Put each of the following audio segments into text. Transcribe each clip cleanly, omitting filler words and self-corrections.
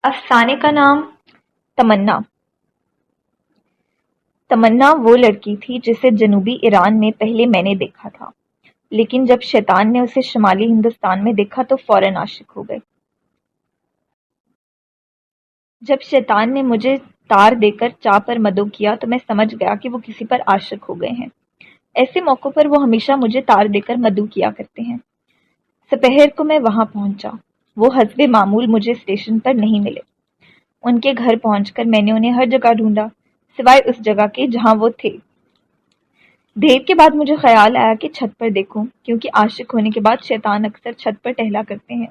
افسانے کا نام تمنا۔ تمنا وہ لڑکی تھی جسے جنوبی ایران میں پہلے میں نے دیکھا تھا، لیکن جب شیطان نے اسے شمالی ہندوستان میں دیکھا تو فوراً عاشق ہو گئے۔ جب شیطان نے مجھے تار دے کر چاہ پر مدعو کیا تو میں سمجھ گیا کہ وہ کسی پر عاشق ہو گئے ہیں۔ ایسے موقعوں پر وہ ہمیشہ مجھے تار دے کر مدعو کیا کرتے ہیں۔ سپہر کو میں وہاں پہنچا۔ وہ حسب معمول مجھے اسٹیشن پر نہیں ملے۔ ان کے گھر پہنچ کر میں نے انہیں ہر جگہ ڈھونڈا سوائے اس جگہ کے جہاں وہ تھے۔ دیر کے بعد مجھے خیال آیا کہ چھت پر دیکھوں، کیونکہ عاشق ہونے کے بعد شیطان اکثر چھت پر ٹہلا کرتے ہیں۔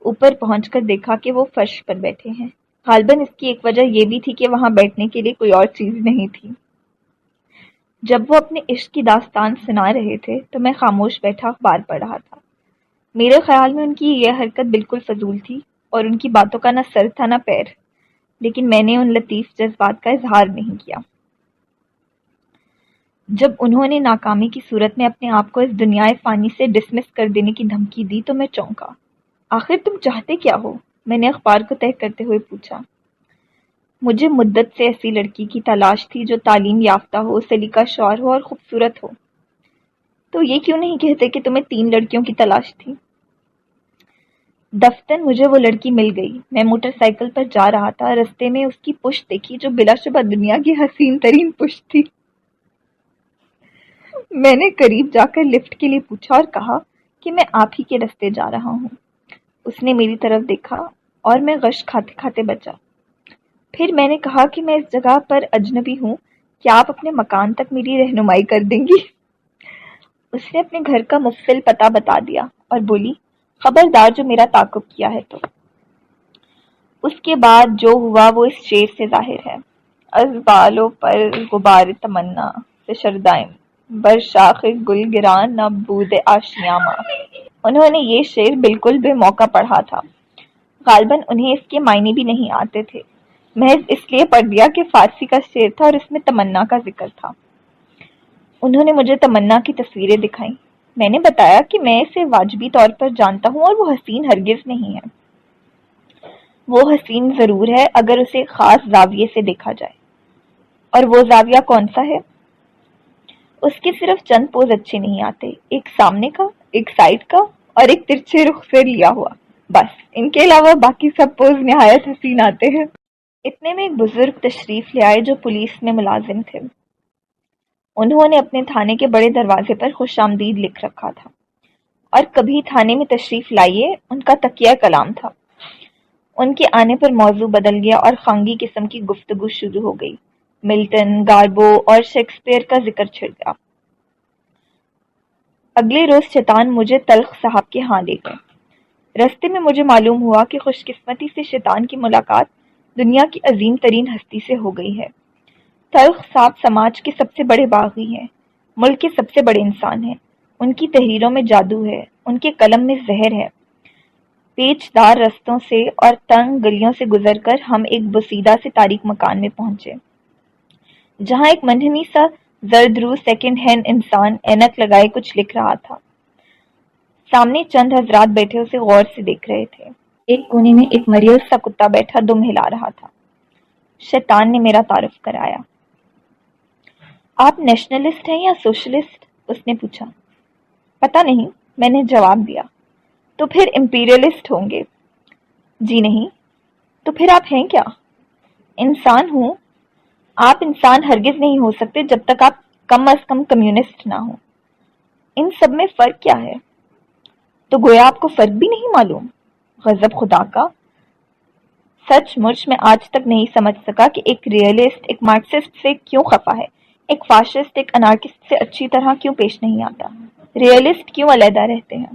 اوپر پہنچ کر دیکھا کہ وہ فرش پر بیٹھے ہیں۔ غالباً اس کی ایک وجہ یہ بھی تھی کہ وہاں بیٹھنے کے لیے کوئی اور چیز نہیں تھی۔ جب وہ اپنے عشق کی داستان سنا رہے تھے تو میں خاموش بیٹھا اخبار پڑھ رہا تھا۔ میرے خیال میں ان کی یہ حرکت بالکل فضول تھی اور ان کی باتوں کا نہ سر تھا نہ پیر، لیکن میں نے ان لطیف جذبات کا اظہار نہیں کیا۔ جب انہوں نے ناکامی کی صورت میں اپنے آپ کو اس دنیا فانی سے ڈسمس کر دینے کی دھمکی دی تو میں چونکا۔ آخر تم چاہتے کیا ہو؟ میں نے اخبار کو تہہ کرتے ہوئے پوچھا۔ مجھے مدت سے ایسی لڑکی کی تلاش تھی جو تعلیم یافتہ ہو، سلیقہ شعور ہو اور خوبصورت ہو۔ تو یہ کیوں نہیں کہتے کہ تمہیں 3 لڑکیوں کی تلاش تھی؟ دفتن مجھے وہ لڑکی مل گئی۔ میں موٹر سائیکل پر جا رہا تھا، رستے میں اس کی پشت دیکھی جو بلا شبہ دنیا کی حسین ترین پشت تھی۔ میں نے قریب جا کر لفٹ کے لیے پوچھا اور کہا کہ میں آپ ہی کے رستے جا رہا ہوں۔ اس نے میری طرف دیکھا اور میں غش کھاتے کھاتے بچا۔ پھر میں نے کہا کہ میں اس جگہ پر اجنبی ہوں، کیا آپ اپنے مکان تک میری رہنمائی کر دیں گی؟ اس نے اپنے گھر کا مفصل پتہ بتا دیا اور بولی، خبردار جو میرا تعاقب کیا ہے تو۔ اس کے بعد جو ہوا وہ اس شعر سے ظاہر ہے: از بالوں پر غبار تمنا فشر دائم بر شاخ گل گران نہ بود آشیاں ماں۔ انہوں نے یہ شعر بالکل بے موقع پڑھا تھا۔ غالباً انہیں اس کے معنی بھی نہیں آتے تھے، محض اس لیے پڑھ دیا کہ فارسی کا شعر تھا اور اس میں تمنا کا ذکر تھا۔ انہوں نے مجھے تمنا کی تصویریں دکھائیں۔ میں نے بتایا کہ میں اسے واجبی طور پر جانتا ہوں اور وہ حسین ہرگز نہیں ہے۔ وہ حسین ضرور ہے اگر اسے خاص زاویے سے دیکھا جائے۔ اور وہ زاویہ کون سا ہے؟ اس کے صرف چند پوز اچھے نہیں آتے، ایک سامنے کا، ایک سائڈ کا اور ایک ترچھے رخ سے لیا ہوا، بس ان کے علاوہ باقی سب پوز نہایت حسین آتے ہیں۔ اتنے میں ایک بزرگ تشریف لے آئے جو پولیس میں ملازم تھے۔ انہوں نے اپنے تھانے کے بڑے دروازے پر خوش آمدید لکھ رکھا تھا، اور کبھی تھانے میں تشریف لائیے ان کا تکیہ کلام تھا۔ ان کے آنے پر موضوع بدل گیا اور خانگی قسم کی گفتگو شروع ہو گئی۔ ملٹن، گاربو اور شیکسپیئر کا ذکر چھڑ گیا۔ اگلے روز شیطان مجھے تلخ صاحب کے ہاں لے گئے۔ رستے میں مجھے معلوم ہوا کہ خوش قسمتی سے شیطان کی ملاقات دنیا کی عظیم ترین ہستی سے ہو گئی ہے۔ تلخ صاحب سماج کے سب سے بڑے باغی ہیں، ملک کے سب سے بڑے انسان ہیں۔ ان کی تحریروں میں جادو ہے، ان کے قلم میں زہر ہے۔ پیچ دار رستوں سے اور تنگ گلیوں سے گزر کر ہم ایک بسیدہ سے تاریک مکان میں پہنچے، جہاں ایک منحنی سا زرد رو سیکنڈ ہینڈ انسان اینک لگائے کچھ لکھ رہا تھا۔ سامنے چند حضرات بیٹھے اسے غور سے دیکھ رہے تھے۔ ایک کونے میں ایک مریض سا کتا بیٹھا دم ہلا رہا تھا۔ شیطان نے میرا تعارف کرایا۔ آپ نیشنلسٹ ہیں یا سوشلسٹ؟ اس نے پوچھا۔ پتہ نہیں، میں نے جواب دیا۔ تو پھر امپیریلسٹ ہوں گے؟ جی نہیں۔ تو پھر آپ ہیں کیا؟ انسان ہوں۔ آپ انسان ہرگز نہیں ہو سکتے جب تک آپ کم از کم کمیونسٹ نہ ہوں۔ ان سب میں فرق کیا ہے؟ تو گویا آپ کو فرق بھی نہیں معلوم؟ غضب خدا کا! سچ مچ میں آج تک نہیں سمجھ سکا کہ ایک ریئلسٹ ایک مارکسسٹ سے کیوں خفا ہے، ایک فاشسٹ ایک انارکسٹ سے اچھی طرح کیوں پیش نہیں آتا، ریئلسٹ کیوں علیحدہ رہتے ہیں۔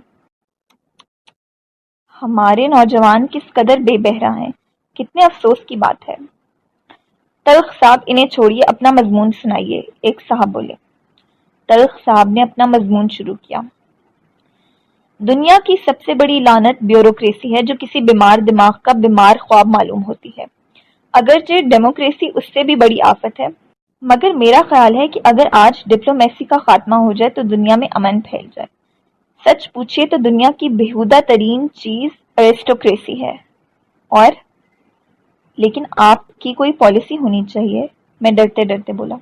ہمارے نوجوان کس قدر بے بہرا ہیں، کتنے افسوس کی بات ہے۔ تلخ صاحب انہیں چھوڑیے، اپنا مضمون سنائیے، ایک صاحب بولے۔ تلخ صاحب نے اپنا مضمون شروع کیا۔ دنیا کی سب سے بڑی لعنت بیوروکریسی ہے جو کسی بیمار دماغ کا بیمار خواب معلوم ہوتی ہے، اگرچہ ڈیموکریسی اس سے بھی بڑی آفت ہے۔ مگر میرا خیال ہے کہ اگر آج ڈپلومیسی کا خاتمہ ہو جائے تو دنیا میں امن پھیل جائے۔ سچ پوچھئے تو دنیا کی بےہودہ ترین چیز ارسٹوکریسی ہے، اور لیکن آپ کی کوئی پالیسی ہونی چاہیے، میں ڈرتے ڈرتے بولا۔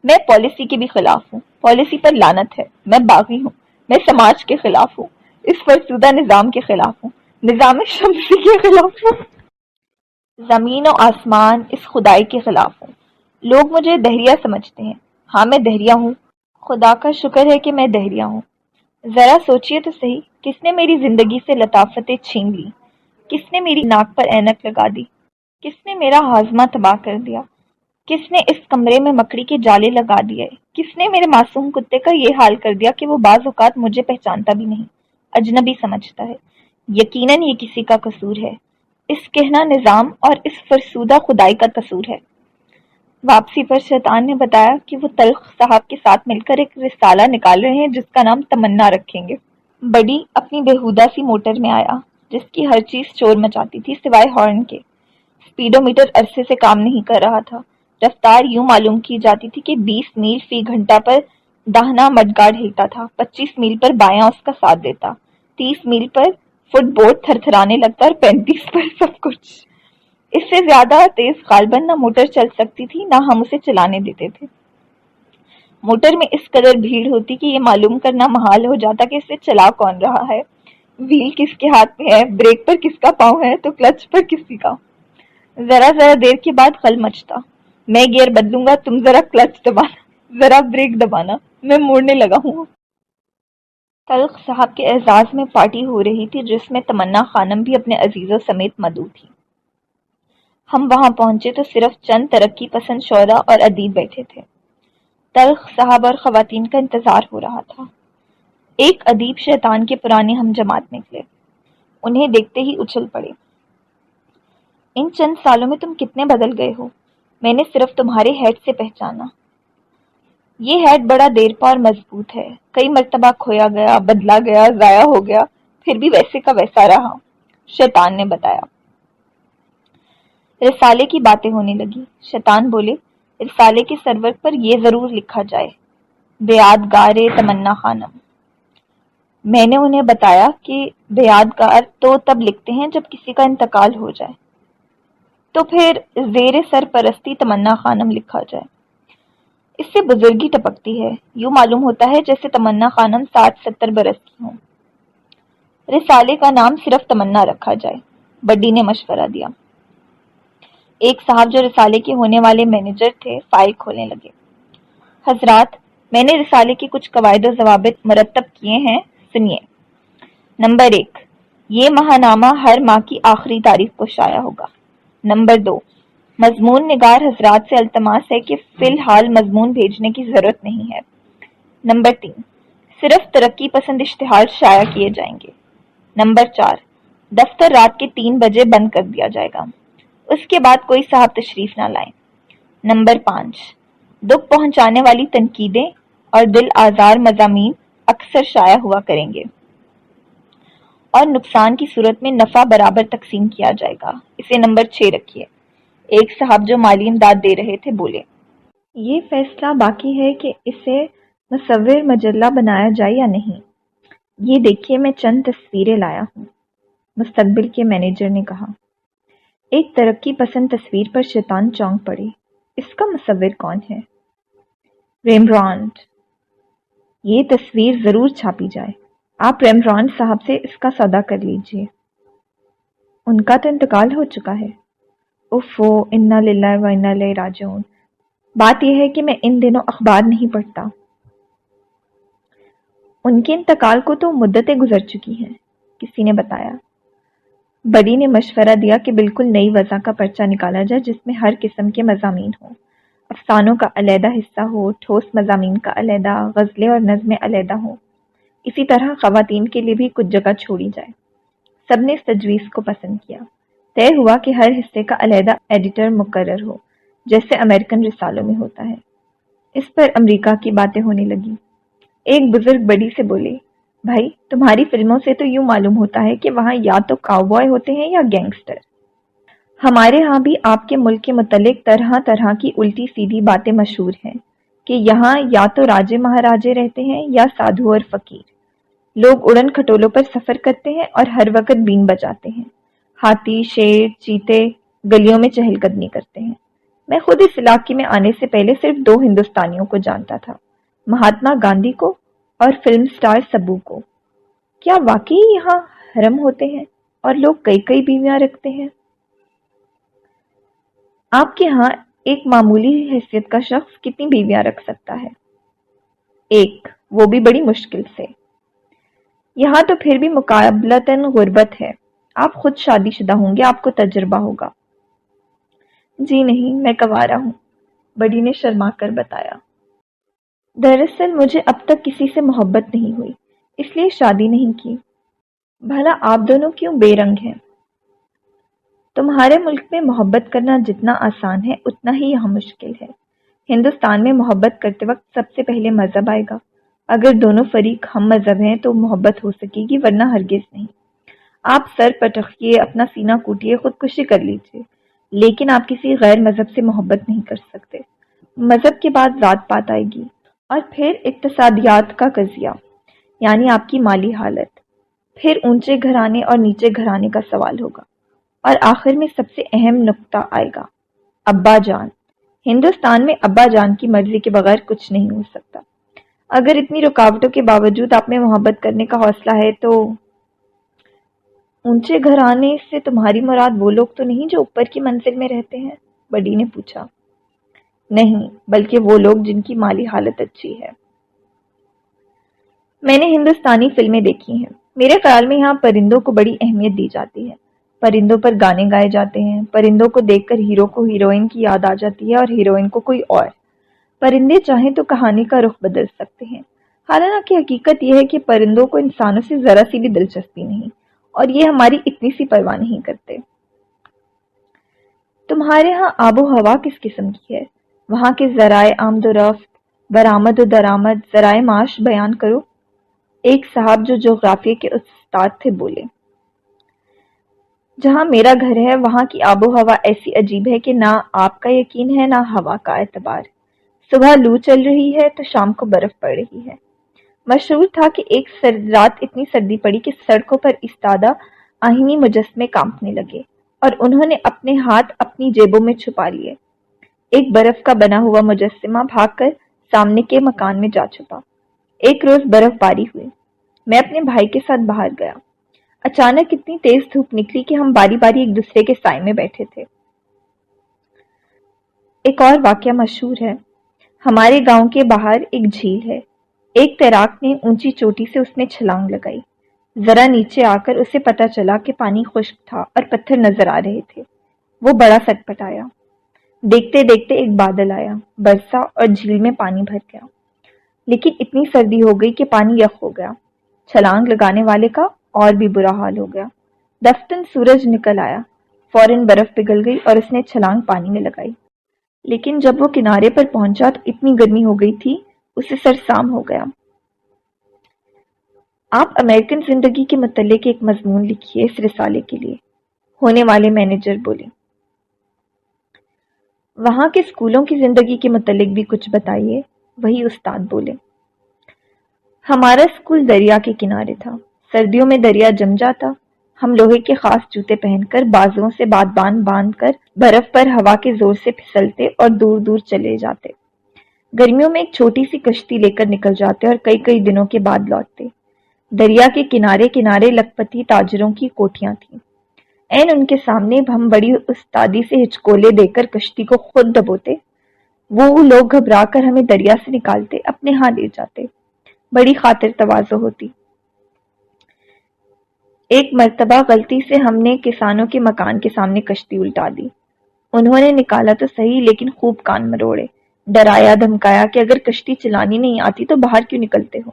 میں پالیسی کے بھی خلاف ہوں، پالیسی پر لعنت ہے، میں باغی ہوں، میں سماج کے خلاف ہوں، اس فرسودہ نظام کے خلاف ہوں، نظام شمسی کے خلاف ہوں، زمین و آسمان اس خدائی کے خلاف ہوں۔ لوگ مجھے دہریہ سمجھتے ہیں، ہاں میں دہریہ ہوں، خدا کا شکر ہے کہ میں دہریہ ہوں۔ ذرا سوچئے تو صحیح، کس نے میری زندگی سے لطافتیں چھین لی؟ کس نے میری ناک پر اینک لگا دی؟ کس نے میرا ہاضمہ تباہ کر دیا؟ کس نے اس کمرے میں مکڑی کے جالے لگا دیے؟ کس نے میرے معصوم کتے کا یہ حال کر دیا کہ وہ بعض اوقات مجھے پہچانتا بھی نہیں، اجنبی سمجھتا ہے؟ یقیناً یہ کسی کا قصور ہے، اس کہنا نظام اور اس فرسودہ خدائی کا قصور ہے۔ واپسی پر شیطان نے بتایا کہ وہ تلخ صاحب کے ساتھ مل کر ایک رسالہ نکال رہے ہیں جس کا نام تمنا رکھیں گے۔ بڑی اپنی بےہودہ سی موٹر میں آیا جس کی ہر چیز شور مچاتی تھی سوائے ہارن کے۔ سپیڈو میٹر عرصے سے کام نہیں کر رہا تھا۔ رفتار یوں معلوم کی جاتی تھی کہ 20 میل فی گھنٹہ پر داہنا مڈگارڈ ہلتا تھا، 25 میل پر بایاں اس کا ساتھ دیتا، 30 میل پر فٹ بورڈ تھر تھرانے لگتا اور 35 پر سب کچھ۔ اس سے زیادہ تیز غالباً نہ موٹر چل سکتی تھی نہ ہم اسے چلانے دیتے تھے۔ موٹر میں اس قدر بھیڑ ہوتی کہ یہ معلوم کرنا محال ہو جاتا کہ اسے چلا کون رہا ہے، وہیل کس کے ہاتھ میں ہے، بریک پر کس کا پاؤں ہے تو کلچ پر کسی کا۔ ذرا دیر کے بعد خل مچتا، میں گیئر بدلوں گا، تم ذرا کلچ دبانا، ذرا بریک دبانا، میں موڑنے لگا ہوں۔ طلق صاحب کے اعزاز میں پارٹی ہو رہی تھی جس میں تمنا خانم بھی اپنے عزیزوں سمیت مدعو تھی۔ ہم وہاں پہنچے تو صرف چند ترقی پسند شعراء اور ادیب بیٹھے تھے۔ طلق صاحب اور خواتین کا انتظار ہو رہا تھا۔ ایک ادیب شیطان کے پرانے ہم جماعت نکلے، انہیں دیکھتے ہی اچھل پڑے۔ ان چند سالوں میں تم کتنے بدل گئے ہو، میں نے صرف تمہارے ہیڈ سے پہچانا۔ یہ ہیڈ بڑا دیر پا اور مضبوط ہے، کئی مرتبہ کھویا گیا، بدلا گیا، ضائع ہو گیا، پھر بھی ویسے کا ویسا رہا، شیطان نے بتایا۔ رسالے کی باتیں ہونے لگی۔ شیطان بولے، رسالے کے سرور پر یہ ضرور لکھا جائے، بیادگار تمنا خانم۔ میں نے انہیں بتایا کہ بیادگار تو تب لکھتے ہیں جب کسی کا انتقال ہو جائے، تو پھر زیر سرپرستی تمنا خانم لکھا جائے۔ اس سے بزرگی ٹپکتی ہے، یوں معلوم ہوتا ہے جیسے تمنا خانم 60-70 برس کی ہوں۔ رسالے کا نام صرف تمنا رکھا جائے، بڈی نے مشورہ دیا۔ ایک صاحب جو رسالے کے ہونے والے مینیجر تھے فائل کھولنے لگے۔ حضرات، میں نے رسالے کے کچھ قواعد و ضوابط مرتب کیے ہیں، سنیے۔ نمبر 1، یہ ماہ نامہ ہر ماہ کی آخری تاریخ کو شائع ہوگا۔ نمبر 2، مضمون نگار حضرات سے التماس ہے کہ فی الحال مضمون بھیجنے کی ضرورت نہیں ہے۔ نمبر 3، صرف ترقی پسند اشتہار شائع کیے جائیں گے۔ نمبر 4، دفتر رات کے 3 بجے بند کر دیا جائے گا، اس کے بعد کوئی صاحب تشریف نہ لائیں۔ نمبر 5، دکھ پہنچانے والی تنقیدیں اور دل آزار مضامین اکثر شائع ہوا کریں گے، اور نقصان کی صورت میں نفع برابر تقسیم کیا جائے گا، اسے نمبر 6 رکھیے۔ ایک صاحب جو مالی امداد دے رہے تھے بولے، یہ فیصلہ باقی ہے کہ اسے مصور مجلہ بنایا جائے یا نہیں۔ یہ دیکھیے میں چند تصویریں لایا ہوں، مستقبل کے مینیجر نے کہا۔ ایک ترقی پسند تصویر پر شیطان چونک پڑے، اس کا مصور کون ہے؟ ریمبرانڈ۔ یہ تصویر ضرور چھاپی جائے، آپ ریمبرانڈ صاحب سے اس کا سودا کر لیجئے۔ ان کا تو انتقال ہو چکا ہے۔ اوفو، انا للہ و انا الیہ راجعون۔ بات یہ ہے کہ میں ان دنوں اخبار نہیں پڑھتا۔ ان کے انتقال کو تو مدتیں گزر چکی ہیں، کسی نے بتایا۔ بڑی نے مشورہ دیا کہ بالکل نئی وضع کا پرچہ نکالا جائے جس میں ہر قسم کے مضامین ہوں، افسانوں کا علیحدہ حصہ ہو، ٹھوس مضامین کا علیحدہ، غزلیں اور نظمیں علیحدہ ہوں۔ اسی طرح خواتین کے لیے بھی کچھ جگہ چھوڑی جائے۔ سب نے اس تجویز کو پسند کیا۔ طے ہوا کہ ہر حصے کا علیحدہ ایڈیٹر مقرر ہو، جیسے امریکن رسالوں میں ہوتا ہے۔ اس پر امریکہ کی باتیں ہونے لگی۔ ایک بزرگ بڑی سے بولے، بھائی تمہاری فلموں سے تو یوں معلوم ہوتا ہے کہ وہاں یا تو کاؤبوائے ہوتے ہیں یا گینگسٹر۔ ہمارے ہاں بھی آپ کے ملک کے متعلق طرح طرح کی الٹی سیدھی باتیں مشہور ہیں کہ یہاں یا تو راجے مہاراجے رہتے ہیں یا سادھو اور فقیر۔ لوگ اڑن کھٹولوں پر سفر کرتے ہیں اور ہر وقت بین بجاتے ہیں۔ ہاتھی، شیر، چیتے، گلیوں میں چہل قدمی کرتے ہیں۔ میں خود اس علاقے میں آنے سے پہلے صرف 2 ہندوستانیوں کو جانتا تھا، مہاتما گاندھی کو اور فلم سٹار سبو کو۔ کیا واقعی یہاں حرم ہوتے ہیں اور لوگ کئی کئی بیویاں رکھتے ہیں؟ آپ کے ہاں ایک معمولی حیثیت کا شخص کتنی بیویاں رکھ سکتا ہے؟ ایک، وہ بھی بڑی مشکل سے۔ یہاں تو پھر بھی مقابلتاً غربت ہے۔ آپ خود شادی شدہ ہوں گے، آپ کو تجربہ ہوگا۔ جی نہیں، میں کنوارا ہوں، بڑی نے شرما کر بتایا۔ دراصل مجھے اب تک کسی سے محبت نہیں ہوئی، اس لیے شادی نہیں کی۔ بھلا آپ دونوں کیوں بے رنگ ہیں؟ تمہارے ملک میں محبت کرنا جتنا آسان ہے اتنا ہی یہاں مشکل ہے۔ ہندوستان میں محبت کرتے وقت سب سے پہلے مذہب آئے گا۔ اگر دونوں فریق ہم مذہب ہیں تو محبت ہو سکے گی، ورنہ ہرگز نہیں۔ آپ سر پٹکیے، اپنا سینہ کوٹیے، خودکشی کر لیجیے، لیکن آپ کسی غیر مذہب سے محبت نہیں کر سکتے۔ مذہب کے بعد ذات پات آئے گی، اور پھر اقتصادیات کا قضیہ، یعنی آپ کی مالی حالت، پھر اونچے گھرانے اور نیچے گھرانے کا سوال ہوگا، اور آخر میں سب سے اہم نقطہ آئے گا، ابا جان۔ ہندوستان میں ابا جان کی مرضی کے بغیر کچھ نہیں ہو سکتا۔ اگر اتنی رکاوٹوں کے باوجود آپ میں محبت کرنے کا حوصلہ ہے تو… اونچے گھرانے سے تمہاری مراد وہ لوگ تو نہیں جو اوپر کی منزل میں رہتے ہیں؟ بڑی نے پوچھا۔ نہیں، بلکہ وہ لوگ جن کی مالی حالت اچھی ہے۔ میں نے ہندوستانی فلمیں دیکھی ہیں، میرے خیال میں یہاں پرندوں کو بڑی اہمیت دی جاتی ہے۔ پرندوں پر گانے گائے جاتے ہیں، پرندوں کو دیکھ کر ہیرو کو ہیروئن کی یاد آ جاتی ہے اور ہیروئن کو کوئی اور۔ پرندے چاہیں تو کہانی کا رخ بدل سکتے ہیں۔ حالانکہ حقیقت یہ ہے کہ پرندوں کو انسانوں سے ذرا سی بھی دلچسپی نہیں، اور یہ ہماری اتنی سی پرواہ نہیں کرتے۔ تمہارے ہاں آب و ہوا کس قسم کی ہے؟ وہاں کے ذرائع آمد و رفت، برآمد و درآمد، ذرائع معاش بیان کرو۔ ایک صاحب جو جغرافیے کے استاد تھے بولے۔ جہاں میرا گھر ہے وہاں کی آب و ہوا ایسی عجیب ہے کہ نہ آپ کا یقین ہے نہ ہوا کا اعتبار۔ صبح لو چل رہی ہے تو شام کو برف پڑ رہی ہے۔ مشہور تھا کہ ایک رات اتنی سردی پڑی کہ سڑکوں پر استادہ آہنی مجسمے کانپنے لگے، اور انہوں نے اپنے ہاتھ اپنی جیبوں میں چھپا لیے۔ ایک برف کا بنا ہوا مجسمہ بھاگ کر سامنے کے مکان میں جا چھپا۔ ایک روز برف باری ہوئی، میں اپنے بھائی کے ساتھ باہر گیا۔ اچانک اتنی تیز دھوپ نکلی کہ ہم باری باری ایک دوسرے کے سائے میں بیٹھے تھے۔ ایک اور واقعہ مشہور ہے۔ ہمارے گاؤں کے باہر ایک جھیل ہے۔ ایک تیراک نے اونچی چوٹی سے اس میں چھلانگ لگائی۔ ذرا نیچے آ کر اسے پتا چلا کہ پانی خشک تھا اور پتھر نظر آ رہے تھے۔ وہ بڑا سٹ پٹایا۔ دیکھتے دیکھتے ایک بادل آیا، برسا اور جھیل میں پانی بھر گیا۔ لیکن اتنی سردی ہو گئی کہ پانی یخ ہو گیا۔ چھلانگ لگانے والے کا اور بھی برا حال ہو گیا۔ دفتن سورج نکل آیا، فوراً برف پگھل گئی اور اس نے چھلانگ پانی میں لگائی۔ لیکن جب وہ کنارے پر پہنچا تو اتنی گرمی ہو گئی تھی اسے سرسام ہو گیا۔ آپ امریکن زندگی کے متعلق ایک مضمون لکھیے اس رسالے کے لیے، ہونے والے مینیجر بولے۔ وہاں کے اسکولوں کی زندگی کے متعلق بھی کچھ بتائیے، وہی استاد بولے۔ ہمارا اسکول دریا کے کنارے تھا۔ سردیوں میں دریا جم جاتا، ہم لوہے کے خاص جوتے پہن کر بازوؤں سے بادبان باندھ کر برف پر ہوا کے زور سے پھسلتے اور دور دور چلے جاتے۔ گرمیوں میں ایک چھوٹی سی کشتی لے کر نکل جاتے اور کئی کئی دنوں کے بعد لوٹتے۔ دریا کے کنارے کنارے لکھپتی تاجروں کی کوٹھیاں تھیں۔ این ان کے سامنے ہم بڑی استادی سے ہچکولے دے کر کشتی کو خود دبوتے۔ وہ لوگ گھبرا کر ہمیں دریا سے نکالتے، اپنے ہاں لے جاتے۔ بڑی خاطر تواضع ہوتی۔ ایک مرتبہ غلطی سے ہم نے کسانوں کے مکان کے سامنے کشتی الٹا دی۔ انہوں نے نکالا تو صحیح لیکن خوب کان مروڑے، ڈرایا دھمکایا کہ اگر کشتی چلانی نہیں آتی تو باہر کیوں نکلتے ہو۔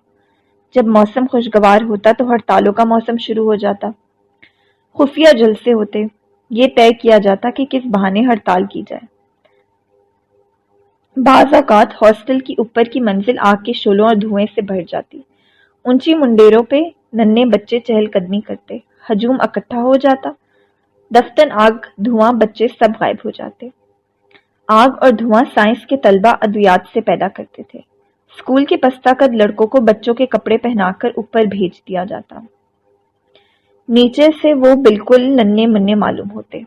جب موسم خوشگوار ہوتا تو ہڑتالوں کا موسم شروع ہو جاتا۔ خفیہ جلسے ہوتے، یہ طے کیا جاتا کہ کس بہانے ہڑتال کی جائے۔ بعض اوقات ہاسٹل کی اوپر کی منزل آگ کے شعلوں اور دھوئیں سے بھر جاتی۔ اونچی منڈیروں پہ ننھے بچے چہل قدمی کرتے، ہجوم اکٹھا ہو جاتا۔ دفتن آگ دھواں بچے سب غائب ہو جاتے۔ آگ اور دھواں سائنس کے طلبہ ادویات سے پیدا کرتے تھے۔ اسکول کے پستہ قد لڑکوں کو بچوں کے کپڑے پہنا کر اوپر بھیج دیا جاتا۔ نیچے سے وہ بالکل ننھے منھے معلوم ہوتے۔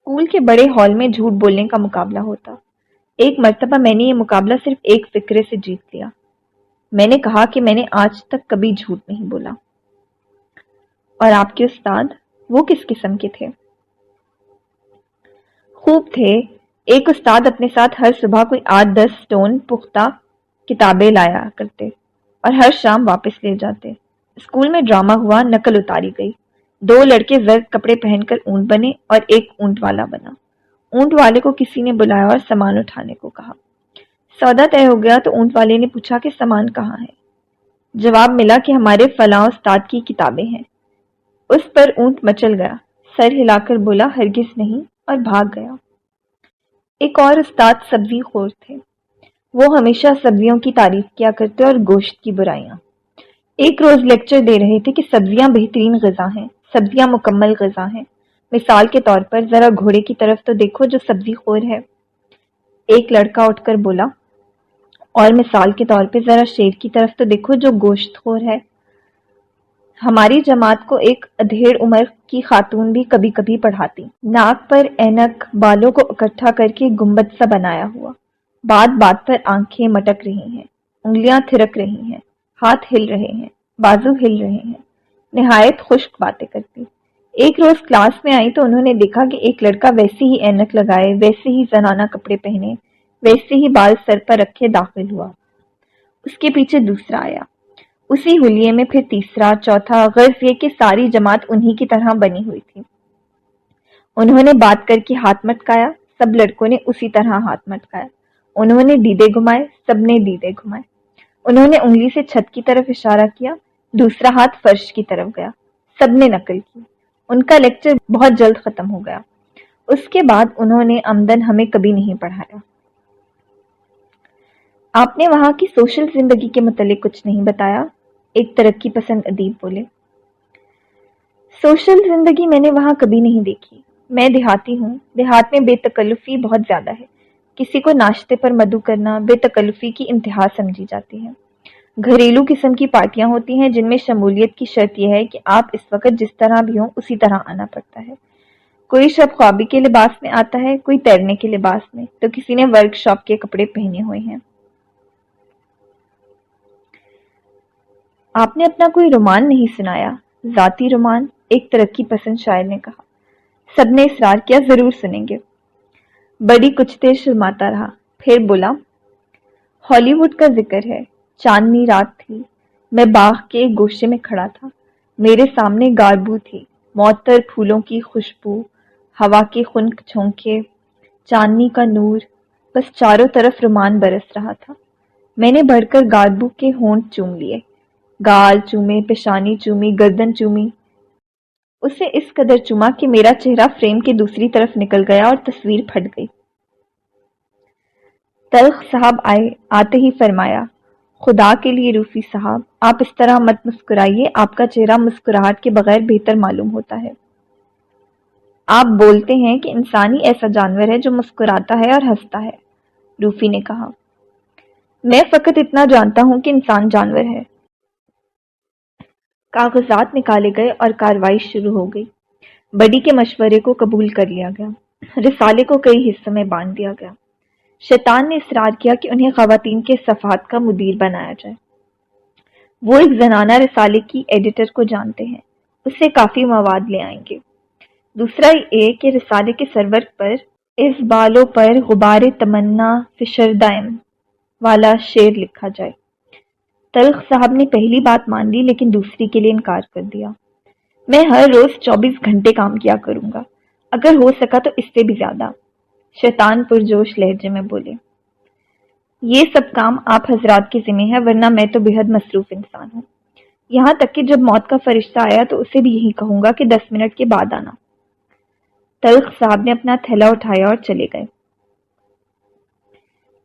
اسکول کے بڑے ہال میں جھوٹ بولنے کا مقابلہ ہوتا۔ ایک مرتبہ میں نے یہ مقابلہ صرف ایک فقرے سے جیت لیا۔ میں نے کہا کہ میں نے آج تک کبھی جھوٹ نہیں بولا۔ اور آپ کے استاد، وہ کس قسم کے تھے؟ خوب تھے۔ ایک استاد اپنے ساتھ ہر صبح کوئی 8-10 سٹون پختہ کتابیں لایا کرتے اور ہر شام واپس لے جاتے۔ اسکول میں ڈرامہ ہوا، نقل اتاری گئی۔ 2 لڑکے زرد کپڑے پہن کر اونٹ بنے اور ایک اونٹ والا بنا۔ اونٹ والے کو کسی نے بلایا اور سامان اٹھانے کو کہا۔ سودا طے ہو گیا تو اونٹ والے نے پوچھا کہ سامان کہاں ہے؟ جواب ملا کہ ہمارے فلاں استاد کی کتابیں ہیں۔ اس پر اونٹ مچل گیا، سر ہلا کر بولا ہرگز نہیں، اور بھاگ گیا۔ ایک اور استاد سبزی خور تھے۔ وہ ہمیشہ سبزیوں کی تعریف کیا کرتے اور گوشت کی برائیاں۔ ایک روز لیکچر دے رہے تھے کہ سبزیاں بہترین غذا ہیں، سبزیاں مکمل غذا ہیں۔ مثال کے طور پر ذرا گھوڑے کی طرف تو دیکھو جو سبزی خور ہے۔ ایک لڑکا اٹھ کر بولا، اور مثال کے طور پہ ذرا شیر کی طرف تو دیکھو جو گوشت خور ہے۔ ہماری جماعت کو ایک ادھیڑ عمر کی خاتون بھی کبھی کبھی پڑھاتی، ناک پر اینک، بالوں کو اکٹھا کر کے گنبد سا بنایا ہوا، بات بات پر آنکھیں مٹک رہی ہیں، انگلیاں تھرک رہی ہیں، ہاتھ ہل رہے ہیں، بازو ہل رہے ہیں، نہایت خشک باتیں کرتی۔ ایک روز کلاس میں آئی تو انہوں نے دیکھا کہ ایک لڑکا ویسے ہی اینک لگائے، ویسے ہی زنانہ کپڑے پہنے، ویسے ہی بال سر پر رکھے داخل ہوا۔ اس کے پیچھے دوسرا آیا، اسی حلیے میں پھر تیسرا، چوتھا، غرض یہ کہ ساری جماعت انہی کی طرح بنی ہوئی تھی۔ انہوں نے بات کر کے ہاتھ مٹکایا، سب لڑکوں نے اسی طرح ہاتھ مٹکایا۔ انہوں نے دیدے گھمائے، سب نے دیدے گھمائے۔ انہوں نے انگلی سے چھت کی طرف اشارہ کیا، دوسرا ہاتھ فرش کی طرف گیا، سب نے نقل کی۔ ان کا لیکچر بہت جلد ختم ہو گیا۔ اس کے بعد انہوں نے عمدن ہمیں کبھی نہیں پڑھایا۔ آپ نے وہاں کی سوشل زندگی کے متعلق کچھ نہیں بتایا، ایک ترقی پسند ادیب بولے۔ سوشل زندگی میں نے وہاں کبھی نہیں دیکھی۔ میں دیہاتی ہوں، دیہات میں بے تکلفی بہت زیادہ ہے۔ کسی کو ناشتے پر مدعو کرنا بے تکلفی کی انتہا سمجھی جاتی ہے۔ گھریلو قسم کی پارٹیاں ہوتی ہیں جن میں شمولیت کی شرط یہ ہے کہ آپ اس وقت جس طرح بھی ہوں اسی طرح آنا پڑتا ہے۔ کوئی شب خوابی کے لباس میں آتا ہے، کوئی تیرنے کے لباس میں، تو کسی نے ورک شاپ کے کپڑے پہنے ہوئے ہیں۔ آپ نے اپنا کوئی رومان نہیں سنایا؟ ذاتی رومان، ایک ترقی پسند شاعر نے کہا۔ سب نے اصرار کیا، ضرور سنیں گے۔ بڑی کچھ دیر شرماتا رہا، پھر بولا، ہالی ووڈ کا ذکر ہے۔ چاندنی رات تھی، میں باغ کے ایک گوشے میں کھڑا تھا۔ میرے سامنے گاربو تھی، معطر پھولوں کی خوشبو، ہوا کے خنک جھونکے، چاندنی کا نور، بس چاروں طرف رومان برس رہا تھا۔ میں نے بڑھ کر گاربو کے ہونٹ چوم لیے، گال چومے، پیشانی چومی، گردن چومی۔ اسے اس قدر چوما کہ میرا چہرہ فریم کے دوسری طرف نکل گیا اور تصویر پھٹ گئی۔ تلخ صاحب آئے، آتے ہی فرمایا، خدا کے لیے روفی صاحب، آپ اس طرح مت مسکرائیے، آپ کا چہرہ مسکراہٹ کے بغیر بہتر معلوم ہوتا ہے۔ آپ بولتے ہیں کہ انسان ہی ایسا جانور ہے جو مسکراتا ہے اور ہنستا ہے، روفی نے کہا۔ میں فقط اتنا جانتا ہوں کہ انسان جانور ہے۔ کاغذات نکالے گئے اور کارروائی شروع ہو گئی۔ بڑی کے مشورے کو قبول کر لیا گیا، رسالے کو کئی حصوں میں بانٹ دیا گیا۔ شیطان نے اصرار کیا کہ انہیں خواتین کے صفحات کا مدیر بنایا جائے۔ وہ ایک زنانہ رسالے کی ایڈیٹر کو جانتے ہیں، اس سے کافی مواد لے آئیں گے۔ دوسرا یہ کہ رسالے کے سرور پر اس بالوں پر غبار تمنا فشردائم والا شعر لکھا جائے۔ تلخ صاحب نے پہلی بات مان لی لیکن دوسری کے لیے انکار کر دیا۔ میں ہر روز 24 گھنٹے کام کیا کروں گا، اگر ہو سکا تو اس سے بھی زیادہ، شیطان پرجوش لہجے میں بولے۔ یہ سب کام آپ حضرات کے ذمہ ہے، ورنہ میں تو بے حد مصروف انسان ہوں، یہاں تک کہ جب موت کا فرشتہ آیا تو اسے بھی یہی کہوں گا کہ 10 منٹ کے بعد آنا۔ تلخ صاحب نے اپنا تھیلا اٹھایا اور چلے گئے۔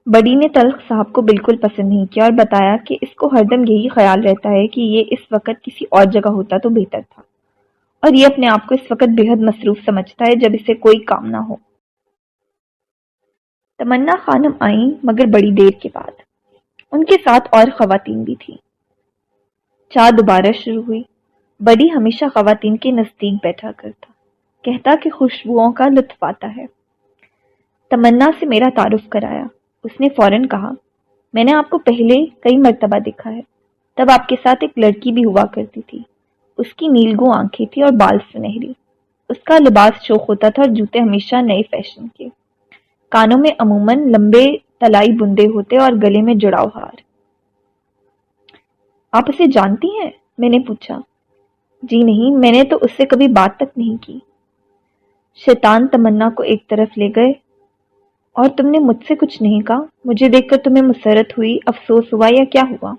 بڑی نے تلخ صاحب کو بالکل پسند نہیں کیا اور بتایا کہ اس کو ہردم یہی خیال رہتا ہے کہ یہ اس وقت کسی اور جگہ ہوتا تو بہتر تھا، اور یہ اپنے آپ کو اس وقت بے حد مصروف سمجھتا ہے جب اسے کوئی کام نہ ہو۔ تمنا خانم آئیں مگر بڑی دیر کے بعد، ان کے ساتھ اور خواتین بھی تھیں۔ چائے دوبارہ شروع ہوئی۔ بڑی ہمیشہ خواتین کے نزدیک بیٹھا کرتا، کہتا کہ خوشبوؤں کا لطف آتا ہے۔ تمنا سے میرا تعارف کرایا۔ اس نے فوراً کہا، میں نے آپ کو پہلے کئی مرتبہ دیکھا ہے، تب آپ کے ساتھ ایک لڑکی بھی ہوا کرتی تھی۔ اس کی نیلگوں آنکھیں تھی اور بال سنہری۔ اس کا لباس شوخ ہوتا تھا اور جوتے ہمیشہ نئے فیشن کے۔ کانوں میں عموماً لمبے تلائی بندے ہوتے اور گلے میں جڑاؤ ہار۔ آپ اسے جانتی ہیں؟ میں نے پوچھا۔ جی نہیں، میں نے تو اس سے کبھی بات تک نہیں کی۔ شیطان تمنا کو ایک طرف لے گئے۔ اور تم نے مجھ سے کچھ نہیں کہا؟ مجھے دیکھ کر تمہیں مسرت ہوئی، افسوس ہوا یا کیا ہوا؟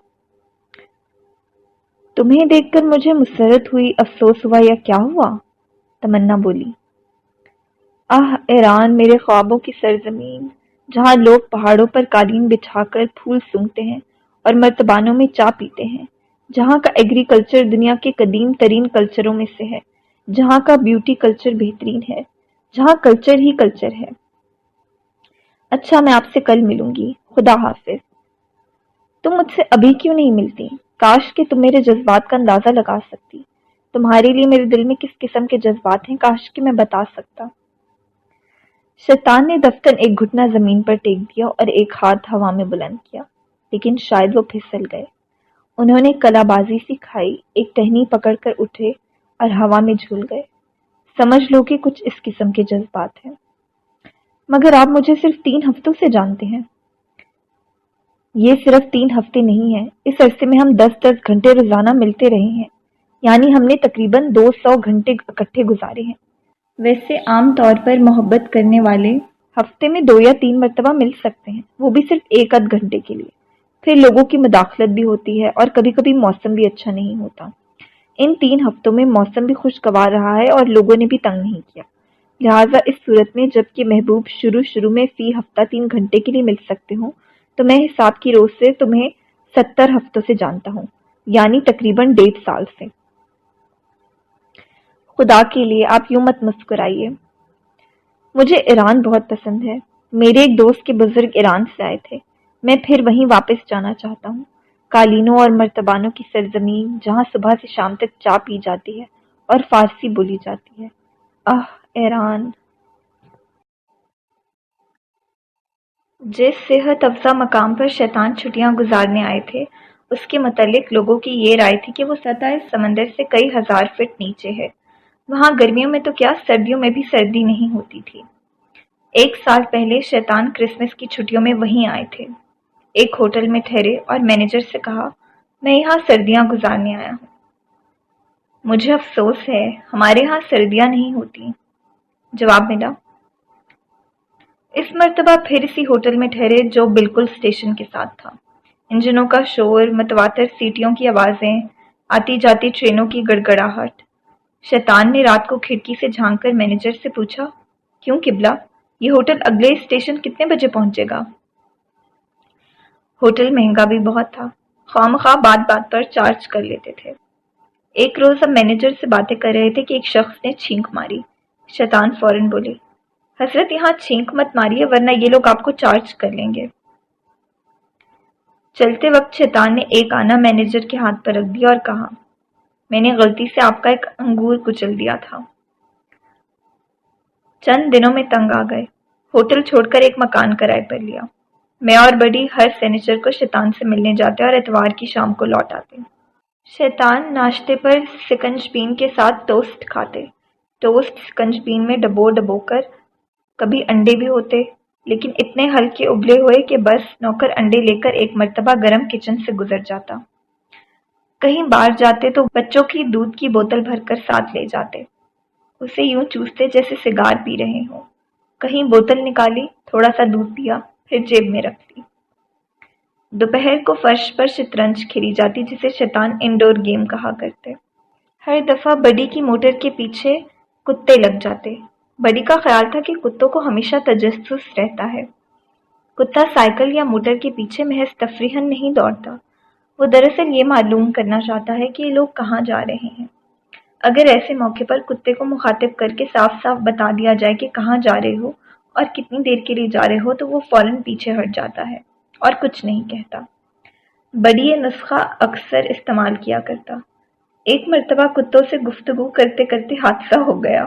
تمہیں دیکھ کر مجھے مسرت ہوئی، افسوس ہوا یا کیا ہوا؟ تمنا بولی۔ آہ ایران، میرے خوابوں کی سرزمین، جہاں لوگ پہاڑوں پر قالین بچھا کر پھول سونگھتے ہیں اور مرتبانوں میں چائے پیتے ہیں، جہاں کا ایگریکلچر دنیا کے قدیم ترین کلچروں میں سے ہے، جہاں کا بیوٹی کلچر بہترین ہے، جہاں کلچر ہی کلچر ہے۔ اچھا، میں آپ سے کل ملوں گی، خدا حافظ۔ تم مجھ سے ابھی کیوں نہیں ملتی؟ کاش کہ تم میرے جذبات کا اندازہ لگا سکتی۔ تمہارے لیے میرے دل میں کس قسم کے جذبات ہیں، کاش کہ میں بتا سکتا۔ شیطان نے دفتر ایک گھٹنا زمین پر ٹیک دیا اور ایک ہاتھ ہوا میں بلند کیا، لیکن شاید وہ پھسل گئے۔ انہوں نے کلا بازی سی کھائی، ایک ٹہنی پکڑ کر اٹھے اور ہوا میں جھول گئے۔ سمجھ لو کہ کچھ اس قسم کے جذبات ہیں۔ مگر آپ مجھے صرف 3 ہفتوں سے جانتے ہیں۔ یہ صرف 3 ہفتے نہیں ہیں، اس عرصے میں ہم 10-10 گھنٹے روزانہ ملتے رہے ہیں، یعنی ہم نے تقریباً 200 گھنٹے اکٹھے گزارے ہیں۔ ویسے عام طور پر محبت کرنے والے ہفتے میں 2 یا 3 مرتبہ مل سکتے ہیں، وہ بھی صرف 1 آدھ گھنٹے کے لیے۔ پھر لوگوں کی مداخلت بھی ہوتی ہے اور کبھی کبھی موسم بھی اچھا نہیں ہوتا۔ ان 3 ہفتوں میں موسم بھی خوشگوار رہا ہے اور لوگوں نے بھی تنگ نہیں کیا۔ لہٰذا اس صورت میں جب کہ محبوب شروع میں فی ہفتہ 3 گھنٹے کے لیے مل سکتے ہوں، تو میں حساب کی روز سے تمہیں 70 ہفتوں سے جانتا ہوں، یعنی تقریباً 1.5 سال سے۔ خدا کے لیے آپ یوں مت مسکرائیے۔ مجھے ایران بہت پسند ہے۔ میرے ایک دوست کے بزرگ ایران سے آئے تھے۔ میں پھر وہیں واپس جانا چاہتا ہوں، قالینوں اور مرتبانوں کی سرزمین، جہاں صبح سے شام تک چائے پی جاتی ہے اور فارسی بولی جاتی ہے۔ آہ ایران! جس صحت افزا مقام پر شیطان چھٹیاں گزارنے آئے تھے، اس کے متعلق لوگوں کی یہ رائے تھی کہ وہ سطح سمندر سے کئی ہزار فٹ نیچے ہے۔ وہاں گرمیوں میں تو کیا، سردیوں میں بھی سردی نہیں ہوتی تھی۔ 1 سال پہلے شیطان کرسمس کی چھٹیوں میں وہیں آئے تھے۔ ایک ہوٹل میں ٹھہرے اور مینیجر سے کہا، میں یہاں سردیاں گزارنے آیا ہوں۔ مجھے افسوس ہے، ہمارے ہاں سردیاں نہیں ہوتی، جواب ملا۔ اس مرتبہ پھر اسی ہوٹل میں ٹھہرے جو بالکل اسٹیشن کے ساتھ تھا۔ انجنوں کا شور، متواتر سیٹیوں کی آوازیں، آتی جاتی ٹرینوں کی گڑگڑاہٹ۔ شیطان نے رات کو کھڑکی سے جھانک کر مینیجر سے پوچھا، کیوں قبلہ، یہ ہوٹل اگلے اسٹیشن کتنے بجے پہنچے گا؟ ہوٹل مہنگا بھی بہت تھا، خواہ بات بات پر چارج کر لیتے تھے۔ ایک روز ہم مینیجر سے باتیں کر رہے تھے کہ ایک شخص نے چھینک ماری۔ شیطان فوراً بولے، حضرت یہاں چھینک مت ماریے ورنہ یہ لوگ آپ کو چارج کر لیں گے۔ چلتے وقت شیطان نے ایک آنا مینیجر کے ہاتھ پر رکھ دیا اور کہا، میں نے غلطی سے آپ کا ایک انگور کچل دیا تھا۔ چند دنوں میں تنگ آ گئے، ہوٹل چھوڑ کر ایک مکان کرائے پر لیا۔ میں اور بڑی ہر سینیچر کو شیطان سے ملنے جاتے اور اتوار کی شام کو لوٹ آتے۔ شیطان ناشتے پر سکنج بین کے ساتھ ٹوسٹ کھاتے۔ ٹوسٹ سکنج بین میں ڈبو کر، کبھی انڈے بھی ہوتے، لیکن اتنے ہلکے ابلے ہوئے کہ بس نوکر انڈے لے کر ایک مرتبہ گرم کچن سے گزر جاتا۔ کہیں باہر جاتے تو بچوں کی دودھ کی بوتل بھر کر ساتھ لے جاتے، اسے یوں چوستے جیسے سگار پی رہے ہوں۔ کہیں بوتل نکالی، تھوڑا سا دودھ پیا، پھر جیب میں رکھ لی۔ دوپہر کو فرش پر شطرنج کھیلی جاتی، جسے شیطان انڈور گیم کہا کرتے۔ ہر دفعہ بڈی کی موٹر کے پیچھے کتے لگ جاتے۔ بڈی کا خیال تھا کہ کتوں کو ہمیشہ تجسس رہتا ہے۔ کتا سائیکل یا موٹر کے پیچھے محض تفریحاً نہیں دوڑتا، وہ دراصل یہ معلوم کرنا چاہتا ہے کہ یہ لوگ کہاں جا رہے ہیں۔ اگر ایسے موقع پر کتے کو مخاطب کر کے صاف صاف بتا دیا جائے کہ کہاں جا رہے ہو اور کتنی دیر کے لیے جا رہے ہو، تو وہ فوراً پیچھے ہٹ جاتا ہے اور کچھ نہیں کہتا۔ بڈی یہ نسخہ اکثر استعمال کیا کرتا۔ ایک مرتبہ کتوں سے گفتگو کرتے کرتے حادثہ ہو گیا۔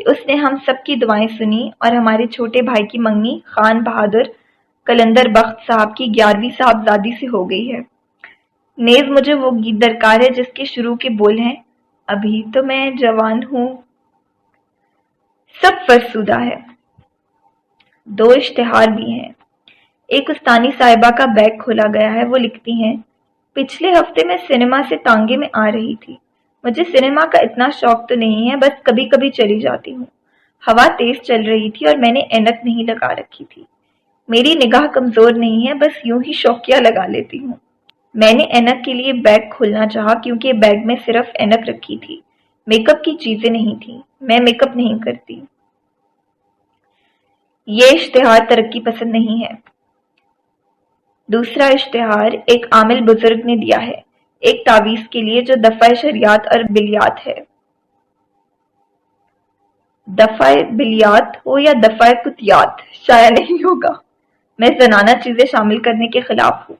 کہ اس نے ہم سب کی دعائیں سنی اور ہمارے چھوٹے بھائی کی منگنی خان بہادر قلندر بخت صاحب کی 11ویں صاحبزادی سے ہو گئی ہے۔ نیز مجھے وہ گیت درکار ہے جس کے شروع کے بول ہیں، ابھی تو میں جوان ہوں۔ سب فرسودہ ہے۔ 2 اشتہار بھی ہیں۔ ایک استانی صاحبہ کا بیگ کھولا گیا ہے، وہ لکھتی ہیں، پچھلے ہفتے میں سنیما سے تانگے میں آ رہی تھی۔ مجھے سنیما کا اتنا شوق تو نہیں ہے، بس کبھی کبھی چلی جاتی ہوں۔ ہوا تیز چل رہی تھی اور میں نے اینک نہیں لگا رکھی تھی۔ میری نگاہ کمزور نہیں ہے، بس یوں ہی شوقیہ لگا لیتی ہوں۔ میں نے اینک کے لیے بیگ کھولنا چاہا کیونکہ بیگ میں صرف اینک رکھی تھی، میک اپ کی چیزیں نہیں تھیں۔ میں میک اپ نہیں کرتی۔ یہ اشتہار ترقی پسند نہیں ہے۔ دوسرا اشتہار ایک عامل بزرگ نے دیا ہے، ایک تعویذ کے لیے جو دفع شریعت اور بلیات ہے۔ دفع بلیات ہو یا دفع کتیات شائع نہیں ہوگا۔ میں زنانہ چیزیں شامل کرنے کے خلاف ہوں۔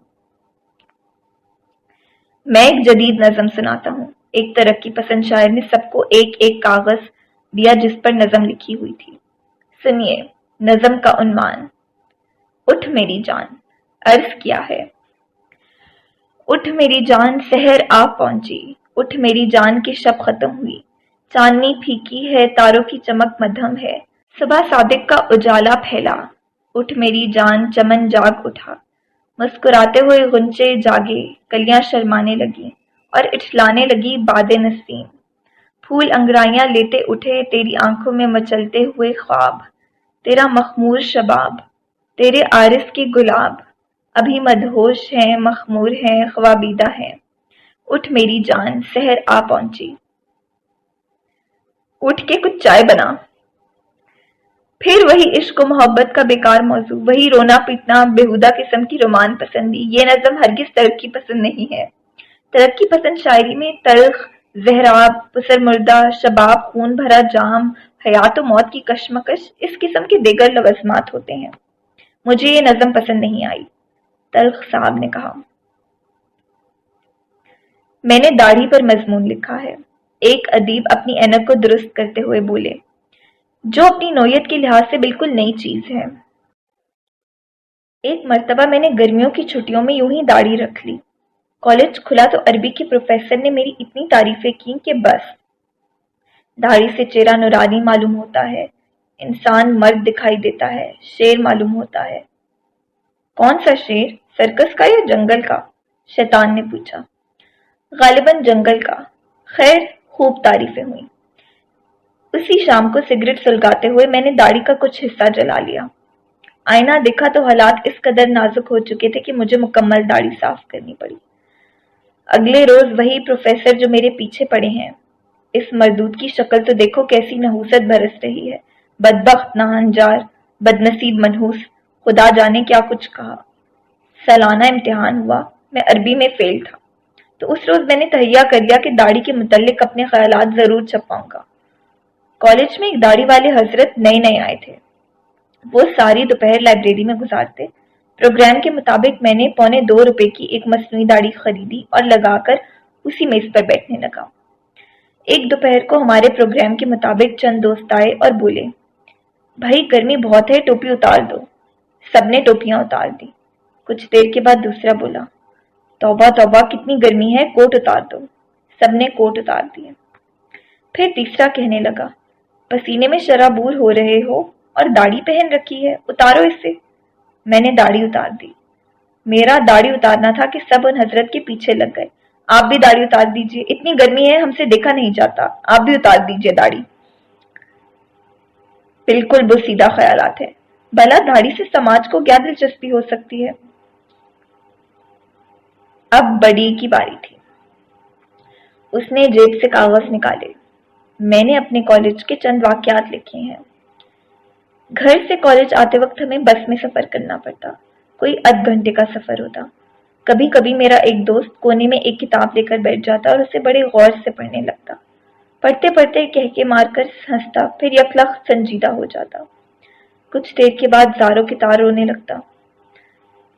میں ایک جدید نظم سناتا ہوں۔ ایک ترقی پسند شاعر نے سب کو ایک ایک کاغذ دیا جس پر نظم لکھی ہوئی تھی۔ سنیے نظم کا عنوان، اٹھ میری جان۔ عرض کیا ہے، اٹھ میری جان سحر آ پہنچی، اٹھ میری جان کی شب ختم ہوئی، چاندنی پھیکی ہے تاروں کی چمک مدھم ہے، صبح صادق کا اجالا پھیلا، اٹھ میری جان چمن جاگ اٹھا، مسکراتے ہوئے غنچے جاگے، کلیاں شرمانے لگی اور اٹھلانے لگی باد نسیم، پھول انگرائیاں لیتے اٹھے تیری آنکھوں میں مچلتے ہوئے خواب، تیرا مخمور شباب، تیرے عارض کے گلاب، ابھی مدہوش ہیں مخمور ہیں خوابیدہ ہیں، اٹھ میری جان سحر آ پہنچی۔ اٹھ کے کچھ چائے بنا۔ پھر وہی عشق و محبت کا بیکار موضوع، وہی رونا پیٹنا، بےہودہ قسم کی رومان پسندی۔ یہ نظم ہرگز ترقی پسند نہیں ہے۔ ترقی پسند شاعری میں تلخ، زہراب، پسر مردہ، شباب، خون بھرا جام، حیات و موت کی کشمکش، اس قسم کے دیگر لوازمات ہوتے ہیں۔ مجھے یہ نظم پسند نہیں آئی، تلخ صاحب نے کہا۔ میں نے داڑھی پر مضمون لکھا ہے۔ ایک ادیب اپنی اینک کو درست کرتے ہوئے بولے، جو اپنی نوعیت کے لحاظ سے بالکل نئی چیز ہے۔ ایک مرتبہ میں نے گرمیوں کی چھٹیوں میں یوں ہی داڑھی رکھ لی۔ کالج کھلا تو عربی کے پروفیسر نے میری اتنی تعریفیں کی کہ بس۔ داڑھی سے چہرہ نورانی معلوم ہوتا ہے، انسان مرد دکھائی دیتا ہے، شیر معلوم ہوتا ہے۔ کون سا شیر، سرکس کا یا جنگل کا؟ شیطان نے پوچھا۔ غالباً جنگل کا۔ خیر خوب تعریفیں ہوئیں۔ اسی شام کو سگریٹ سلگاتے ہوئے میں نے داڑھی کا کچھ حصہ جلا لیا۔ آئینہ دیکھا تو حالات اس قدر نازک ہو چکے تھے کہ مجھے مکمل داڑھی صاف کرنی پڑی۔ اگلے روز وہی پروفیسر جو میرے پیچھے پڑے ہیں۔ اس مردود کی شکل تو دیکھو کیسی نحوست برس رہی ہے، بدبخت ناہنجار، بدنصیب منحوس، خدا جانے کیا کچھ کہا۔ سالانہ امتحان ہوا، میں عربی میں فیل تھا، تو اس روز میں نے تہیہ کر لیا کہ داڑھی کے متعلق اپنے خیالات ضرور چھپاؤں گا۔ کالج میں ایک داڑھی والے حضرت نئے آئے تھے۔ وہ ساری دوپہر لائبریری میں گزارتے۔ پروگرام کے مطابق میں نے ₹2.25 کی ایک مصنوعی داڑھی خریدی اور لگا کر اسی میز پر بیٹھنے لگا۔ ایک دوپہر کو ہمارے پروگرام کے مطابق چند دوست آئے اور بولے، بھائی گرمی بہت ہے، ٹوپی اتار دو۔ سب نے ٹوپیاں اتار دی۔ کچھ دیر کے بعد دوسرا بولا، توبہ توبہ کتنی گرمی ہے، کوٹ اتار دو۔ سب نے کوٹ اتار دیے۔ پھر تیسرا کہنے لگا، پسینے میں شرابور ہو رہے ہو اور داڑھی پہن رکھی ہے، اتارو اس سے۔ میں نے داڑھی اتار دی۔ میرا داڑھی اتارنا تھا کہ سب ان حضرت کے پیچھے لگ گئے، آپ بھی داڑھی اتار دیجئے، اتنی گرمی ہے ہم سے دیکھا نہیں جاتا، آپ بھی اتار دیجئے داڑھی۔ بالکل بوسیدہ خیالات ہے، بھلا داڑھی سے سماج کو کیا دلچسپی ہو سکتی ہے۔ اب بڑی کی باری تھی۔ اس نے جیب سے کاغذ نکالے۔ میں نے اپنے کالج کے چند واقعات لکھے ہیں۔ گھر سے کالج آتے وقت ہمیں بس میں سفر کرنا پڑتا، کوئی آدھ گھنٹے کا سفر ہوتا۔ کبھی کبھی میرا ایک دوست کونے میں ایک کتاب لے کر بیٹھ جاتا اور اسے بڑے غور سے پڑھنے لگتا۔ پڑھتے پڑھتے کہکے مار کر ہنستا، پھر یکلخت سنجیدہ ہو جاتا۔ کچھ دیر کے بعد زاروں کی طرح رونے لگتا۔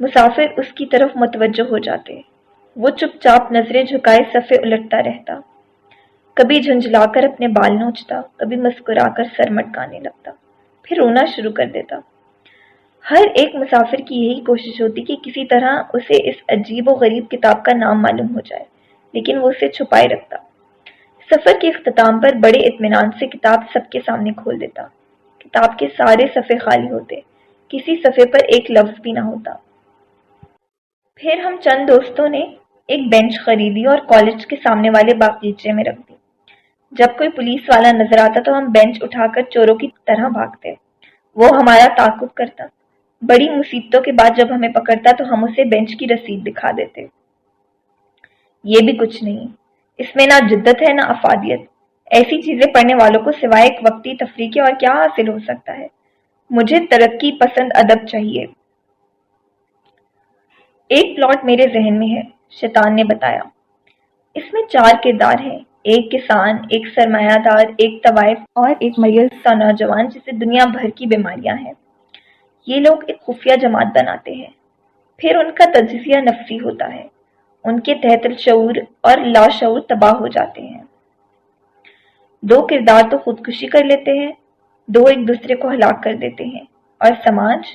مسافر اس کی طرف متوجہ ہو جاتے، وہ چپ چاپ نظریں جھکائے صفحے الٹتا رہتا۔ کبھی جھنجھلا کر اپنے بال نوچتا، کبھی مسکرا کر سر مٹکانے لگتا، پھر رونا شروع کر دیتا۔ ہر ایک مسافر کی یہی کوشش ہوتی کہ کسی طرح اسے اس عجیب و غریب کتاب کا نام معلوم ہو جائے، لیکن وہ اسے چھپائے رکھتا۔ سفر کے اختتام پر بڑے اطمینان سے کتاب سب کے سامنے کھول دیتا۔ کتاب کے سارے صفحے خالی ہوتے، کسی صفحے پر ایک لفظ بھی نہ ہوتا۔ پھر ہم چند دوستوں نے ایک بینچ خریدی اور کالج کے سامنے والے باغیچے میں رکھ دی۔ جب کوئی پولیس والا نظر آتا تو ہم بینچ اٹھا کر چوروں کی طرح بھاگتے۔ وہ ہمارا تعاقب کرتا۔ بڑی مصیبتوں کے بعد جب ہمیں پکڑتا تو ہم اسے بینچ کی رسید دکھا دیتے۔ یہ بھی کچھ نہیں، اس میں نہ جدت ہے نہ افادیت۔ ایسی چیزیں پڑھنے والوں کو سوائے ایک وقتی تفریح کے اور کیا حاصل ہو سکتا ہے؟ مجھے ترقی پسند ادب چاہیے۔ ایک پلاٹ میرے ذہن میں ہے، شیطان نے بتایا۔ اس میں 4 کردار ہیں، ایک کسان، ایک سرمایہ دار، ایک طوائف اور ایک مریض سا نوجوان جسے دنیا بھر کی بیماریاں ہیں۔ یہ لوگ ایک خفیہ جماعت بناتے ہیں، پھر ان کا تجزیہ نفسی ہوتا ہے، ان کے تحت الشعور اور لاشعور تباہ ہو جاتے ہیں۔ 2 کردار تو خودکشی کر لیتے ہیں، 2 ایک دوسرے کو ہلاک کر دیتے ہیں، اور سماج؟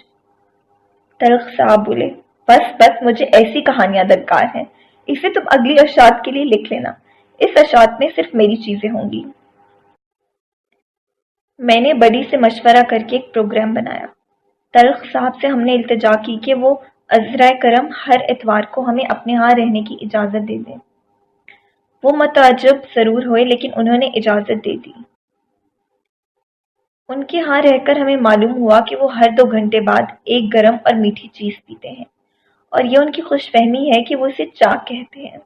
طلق صاحب بولے، بس مجھے ایسی کہانیاں درکار ہیں، اسے تم اگلی اشاعت کے لیے لکھ لینا، اس اشاعت میں صرف میری چیزیں ہوں گی۔ میں نے بڑی سے مشورہ کر کے ایک پروگرام بنایا۔ طلق صاحب سے ہم نے التجا کی کہ وہ عذرائے کرم ہر اتوار کو ہمیں اپنے ہاں رہنے کی اجازت دے دیں۔ وہ متعجب ضرور ہوئے لیکن انہوں نے اجازت دے دی۔ ان کے ہاں رہ کر ہمیں معلوم ہوا کہ وہ ہر 2 گھنٹے بعد ایک گرم اور میٹھی چیز پیتے ہیں، اور یہ ان کی خوش فہمی ہے کہ وہ اسے چاک کہتے ہیں۔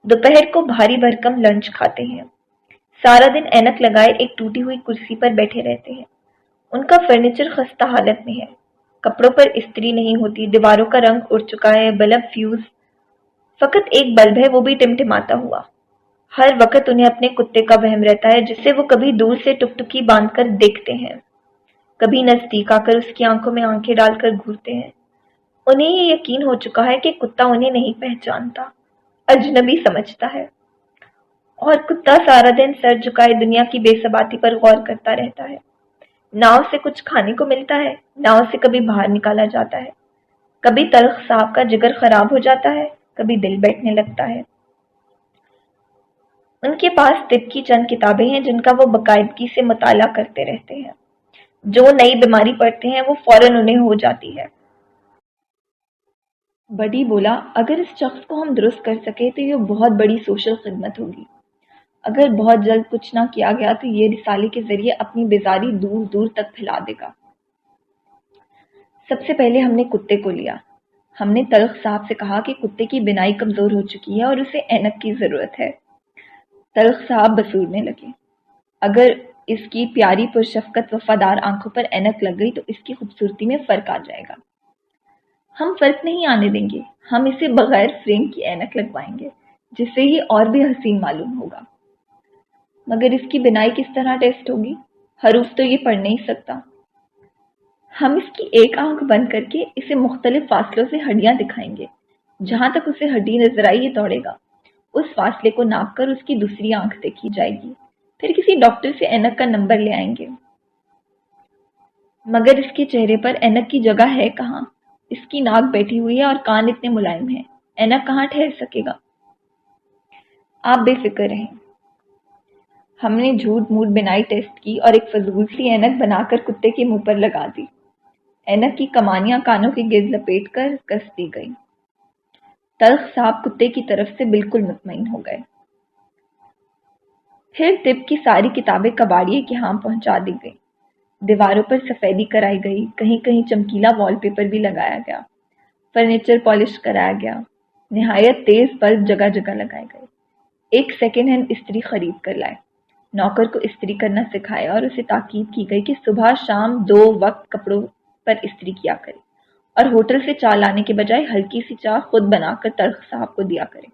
دوپہر کو بھاری بھرکم لنچ کھاتے ہیں، سارا دن اینک لگائے ایک ٹوٹی ہوئی کرسی پر بیٹھے رہتے ہیں۔ ان کا فرنیچر خستہ حالت میں ہے، کپڑوں پر استری نہیں ہوتی، دیواروں کا رنگ اڑ چکا ہے، بلب فیوز، فقط ایک بلب ہے وہ بھی ٹمٹماتا ہوا۔ ہر وقت انہیں اپنے کتے کا وہم رہتا ہے جسے وہ کبھی دور سے ٹکٹکی باندھ کر دیکھتے ہیں، کبھی نزدیک آ کر اس کی آنکھوں میں آنکھیں ڈال کر گھورتے ہیں۔ انہیں یہ یقین ہو چکا ہے کہ کتا انہیں نہیں پہچانتا، اجنبی سمجھتا ہے، اور کتا سارا دن سر جھکائے دنیا کی بے ثباتی پر غور کرتا رہتا ہے۔ نہ اسے کچھ کھانے کو ملتا ہے، نہ اسے کبھی باہر نکالا جاتا ہے۔ کبھی طلق صاحب کا جگر خراب ہو جاتا ہے، کبھی دل بیٹھنے لگتا ہے۔ ان کے پاس طب کی چند کتابیں ہیں جن کا وہ باقاعدگی سے مطالعہ کرتے رہتے ہیں۔ جو نئی بیماری پڑھتے ہیں وہ فوراً انہیں ہو جاتی ہے۔ بڈی بولا، اگر اس شخص کو ہم درست کر سکے تو یہ بہت بڑی سوشل خدمت ہوگی۔ اگر بہت جلد کچھ نہ کیا گیا تو یہ رسالے کے ذریعے اپنی بیزاری دور دور تک پھیلا دے گا۔ سب سے پہلے ہم نے کتے کو لیا۔ ہم نے طلق صاحب سے کہا کہ کتے کی بینائی کمزور ہو چکی ہے اور اسے اینک کی ضرورت ہے۔ طلق صاحب بسورنے لگے، اگر اس کی پیاری پرشفقت وفادار آنکھوں پر اینک لگ گئی تو اس کی خوبصورتی میں فرق آ جائے گا۔ ہم فرق نہیں آنے دیں گے، ہم اسے بغیر فریم کی اینک لگوائیں گے جس سے یہ اور بھی حسین معلوم ہوگا۔ مگر اس کی بینائی کس طرح ٹیسٹ ہوگی؟ حروف تو یہ پڑھ نہیں سکتا۔ ہم اس کی ایک آنکھ بند کر کے اسے مختلف فاصلوں سے ہڈیاں دکھائیں گے، جہاں تک اسے ہڈی نظر آئی یہ دوڑے گا، اس فاصلے کو ناپ کر اس کی دوسری آنکھ دیکھی جائے گی، پھر کسی ڈاکٹر سے اینک کا نمبر لے آئیں گے۔ مگر اس کے چہرے پر اینک کی جگہ ہے کہاں؟ اس کی ناک بیٹھی ہوئی ہے اور کان اتنے ملائم ہیں، اینک کہاں ٹھہر سکے گا؟ آپ بے فکر رہیں۔ ہم نے جھوٹ موٹ بینائی ٹیسٹ کی اور ایک فضول سی اینک بنا کر کتے کے منہ پر لگا دی۔ اینک کی کمانیاں کانوں کے گرد لپیٹ کر کس دی گئی۔ طلق صاحب کتے کی طرف سے بالکل مطمئن ہو گئے۔ پھر طب کی ساری کتابیں کباڑیے کے ہاں پہنچا دی گئی، دیواروں پر سفیدی کرائی گئی، کہیں کہیں چمکیلا وال پیپر بھی لگایا گیا، فرنیچر پالش کرایا گیا، نہایت تیز بلب جگہ جگہ لگائے گئے۔ ایک سیکنڈ ہینڈ استری خرید کر لائے، نوکر کو استری کرنا سکھایا اور اسے تاکید کی گئی کہ صبح شام 2 وقت کپڑوں پر استری کیا کرے، اور ہوٹل سے چائے لانے کے بجائے ہلکی سی چائے خود بنا کر طلق صاحب کو دیا کرے۔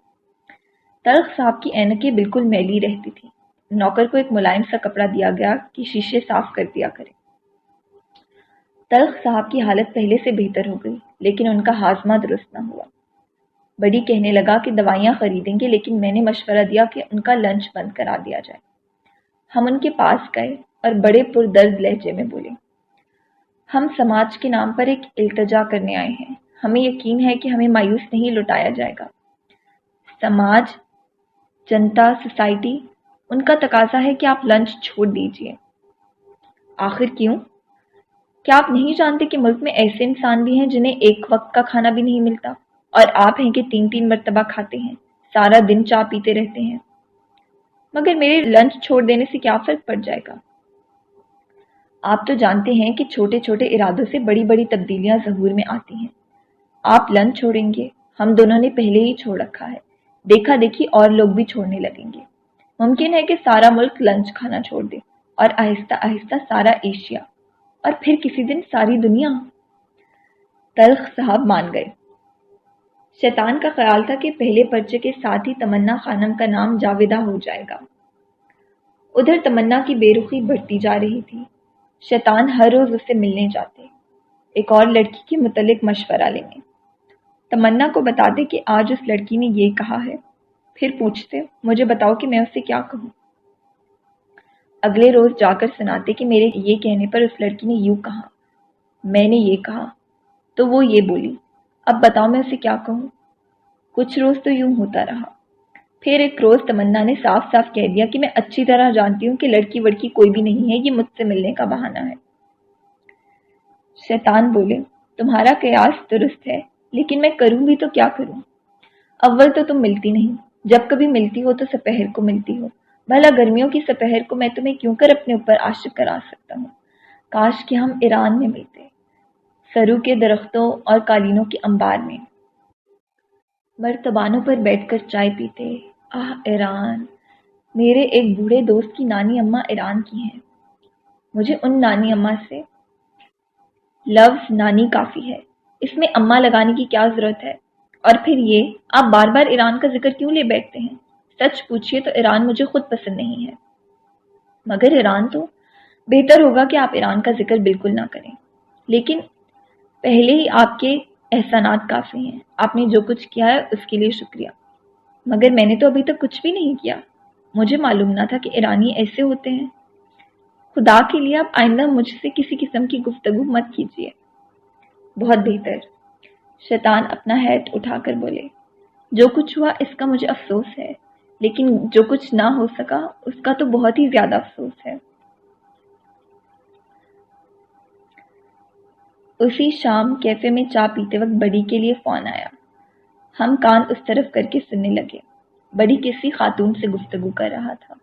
طلق صاحب کی اینکیں بالکل میلی رہتی تھیں، نوکر کو ایک ملائم سا کپڑا دیا گیا کہ شیشے صاف کر دیا کرے۔ طلق صاحب کی حالت پہلے سے بہتر ہو گئی، لیکن ان کا ہاضمہ درست نہ ہوا۔ بڑی کہنے لگا کہ دوائیاں خریدیں گے، لیکن میں نے مشورہ دیا کہ ان کا لنچ بند کرا دیا جائے۔ ہم ان کے پاس گئے اور بڑے پردرد لہجے میں بولے، ہم سماج کے نام پر ایک التجا کرنے آئے ہیں۔ ہمیں یقین ہے کہ ہمیں مایوس نہیں لوٹایا جائے گا۔ سماج، جنتا، سوسائٹی، ان کا تقاضا ہے کہ آپ لنچ چھوڑ دیجئے۔ آخر کیوں؟ کیا آپ نہیں جانتے کہ ملک میں ایسے انسان بھی ہیں جنہیں ایک وقت کا کھانا بھی نہیں ملتا، اور آپ ہیں کہ 3 مرتبہ کھاتے ہیں، سارا دن چائے پیتے رہتے ہیں؟ مگر میرے لنچ چھوڑ دینے سے کیا فرق پڑ جائے گا؟ آپ تو جانتے ہیں کہ چھوٹے چھوٹے ارادوں سے بڑی بڑی تبدیلیاں ظہور میں آتی ہیں۔ آپ لنچ چھوڑیں گے، ہم دونوں نے پہلے ہی چھوڑ رکھا ہے، دیکھا دیکھی اور لوگ بھی چھوڑنے لگیں گے۔ ممکن ہے کہ سارا ملک لنچ کھانا چھوڑ دے، اور آہستہ آہستہ سارا ایشیا، اور پھر کسی دن ساری دنیا۔ تلخ صاحب مان گئے۔ شیطان کا خیال تھا کہ پہلے پرچے کے ساتھ ہی تمنا خانم کا نام جاویدہ ہو جائے گا۔ ادھر تمنا کی بے رخی بڑھتی جا رہی تھی۔ شیطان ہر روز اسے ملنے جاتے، ایک اور لڑکی کے متعلق مشورہ لینے۔ تمنا کو بتا دے کہ آج اس لڑکی نے یہ کہا ہے، پھر پوچھتے مجھے بتاؤ کہ میں اسے کیا کہوں۔ اگلے روز جا کر سناتے کہ میرے یہ کہنے پر اس لڑکی نے یوں کہا، میں نے یہ کہا تو وہ یہ بولی، اب بتاؤ میں اسے کیا کہوں۔ کچھ روز تو یوں ہوتا رہا۔ پھر ایک روز تمنا نے صاف صاف کہہ دیا کہ میں اچھی طرح جانتی ہوں کہ لڑکی وڑکی کوئی بھی نہیں ہے، یہ مجھ سے ملنے کا بہانہ ہے۔ شیطان بولے، تمہارا قیاس درست ہے، لیکن میں کروں بھی تو کیا کروں؟ اول تو تم ملتی نہیں، جب کبھی ملتی ہو تو سپہر کو ملتی ہو۔ بھلا گرمیوں کی سپہر کو میں تمہیں کیوں کر اپنے اوپر عاشق کرا سکتا ہوں؟ کاش کہ ہم ایران میں ملتے، سرو کے درختوں اور قالینوں کے انبار میں، مرتبانوں پر بیٹھ کر چائے پیتے۔ آہ ایران! میرے ایک بوڑھے دوست کی نانی اماں ایران کی ہیں۔ مجھے ان نانی اماں سے لفظ نانی کافی ہے، اس میں اماں لگانے کی کیا ضرورت ہے؟ اور پھر یہ آپ بار بار ایران کا ذکر کیوں لے بیٹھتے ہیں؟ سچ پوچھئے تو ایران مجھے خود پسند نہیں ہے۔ مگر ایران تو بہتر ہوگا کہ آپ ایران کا ذکر بالکل نہ کریں۔ لیکن پہلے ہی آپ کے احسانات کافی ہیں، آپ نے جو کچھ کیا ہے اس کے لیے شکریہ۔ مگر میں نے تو ابھی تک کچھ بھی نہیں کیا، مجھے معلوم نہ تھا کہ ایرانی ایسے ہوتے ہیں۔ خدا کے لیے آپ آئندہ مجھ سے کسی قسم کی گفتگو مت کیجیے۔ بہت بہتر۔ شیطان اپنا ہیٹ اٹھا کر بولے، جو کچھ ہوا اس کا مجھے افسوس ہے، لیکن جو کچھ نہ ہو سکا اس کا تو بہت ہی زیادہ افسوس ہے۔ اسی شام کیفے میں چائے پیتے وقت بڑی کے لیے فون آیا۔ ہم کان اس طرف کر کے سننے لگے۔ بڑی کسی خاتون سے گفتگو کر رہا تھا۔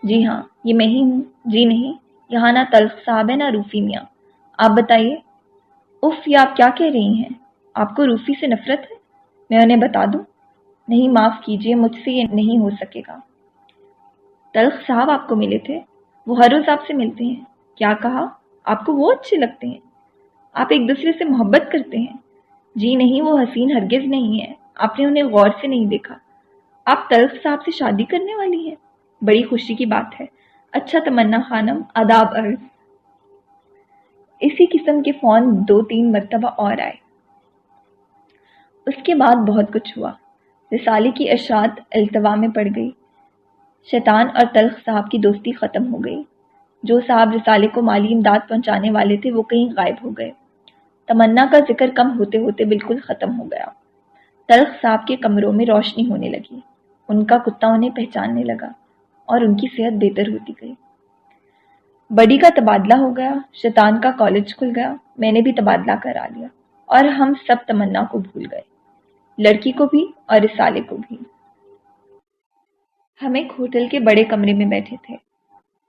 جی ہاں، یہ میں ہی ہوں۔ جی نہیں، یہاں نہ تلخ صاحب ہے نہ روفی میاں۔ آپ بتائیے۔ اف، یہ آپ کیا کہہ رہی ہیں؟ آپ کو روفی سے نفرت ہے؟ میں انہیں بتا دوں؟ نہیں، معاف کیجیے، مجھ سے یہ نہیں ہو سکے گا۔ تلخ صاحب آپ کو ملے تھے؟ وہ ہر روز آپ سے ملتے ہیں؟ کیا کہا؟ آپ کو وہ اچھے لگتے ہیں؟ آپ ایک دوسرے سے محبت کرتے ہیں؟ جی نہیں، وہ حسین ہرگز نہیں ہے، آپ نے انہیں غور سے نہیں دیکھا۔ آپ تلخ صاحب سے شادی کرنے والی ہیں؟ بڑی خوشی کی بات ہے۔ اچھا تمنا خانم، آداب عرض۔ اسی قسم کے فون 2-3 مرتبہ اور آئے۔ اس کے بعد بہت کچھ ہوا۔ رسالے کی اشاعت التوا میں پڑ گئی۔ شیطان اور تلخ صاحب کی دوستی ختم ہو گئی۔ جو صاحب رسالے کو مالی امداد پہنچانے والے تھے وہ کہیں غائب ہو گئے۔ تمنا کا ذکر کم ہوتے ہوتے بالکل ختم ہو گیا۔ تلخ صاحب کے کمروں میں روشنی ہونے لگی، ان کا کتا انہیں پہچاننے لگا، اور ان کی صحت بہتر ہوتی گئی۔ بڑی کا تبادلہ ہو گیا، شیطان کا کالج کھل گیا، میں نے بھی تبادلہ کرا لیا، اور ہم سب تمنا کو بھول گئے، لڑکی کو بھی اور رسالے کو بھی۔ ہم ایک ہوٹل کے بڑے کمرے میں بیٹھے تھے۔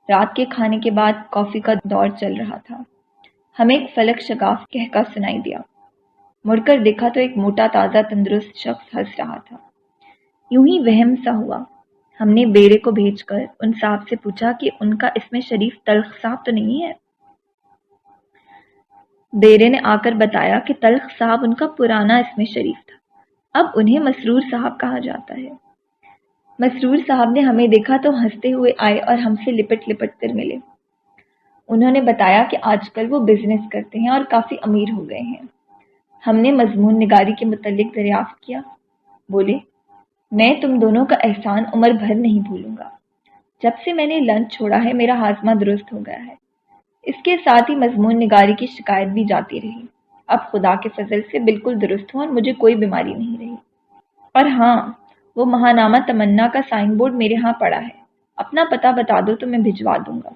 رات کے کھانے کے بعد کافی کا دور چل رہا تھا۔ ہمیں ایک فلک شگاف کہکا سنائی دیا۔ مڑ کر دیکھا تو ایک موٹا تازہ تندرست شخص ہنس رہا تھا۔ یوں ہی وہم سا ہوا۔ ہم نے بیڑے کو بھیج کر ان صاحب سے پوچھا کہ ان کا اسم شریف تلخ صاحب تو نہیں ہے؟ بیڑے نے آ کر بتایا کہ تلخ صاحب ان کا پرانا اسم شریف تھا، اب انہیں مسرور صاحب کہا جاتا ہے۔ مسرور صاحب نے ہمیں دیکھا تو ہنستے ہوئے آئے اور ہم سے لپٹ لپٹ کر ملے۔ انہوں نے بتایا کہ آج کل وہ بزنس کرتے ہیں اور کافی امیر ہو گئے ہیں۔ ہم نے مضمون نگاری کے متعلق دریافت کیا۔ بولے، میں تم دونوں کا احسان عمر بھر نہیں بھولوں گا۔ جب سے میں نے لنچ چھوڑا ہے میرا ہاضمہ درست ہو گیا ہے۔ اس کے ساتھ ہی مضمون نگاری کی شکایت بھی جاتی رہی۔ اب خدا کے فضل سے بالکل درست ہوں اور مجھے کوئی بیماری نہیں رہی۔ اور ہاں، وہ ماہنامہ تمنا کا سائن بورڈ میرے ہاں پڑا ہے۔ اپنا پتہ بتا دو تو میں بھجوا دوں گا۔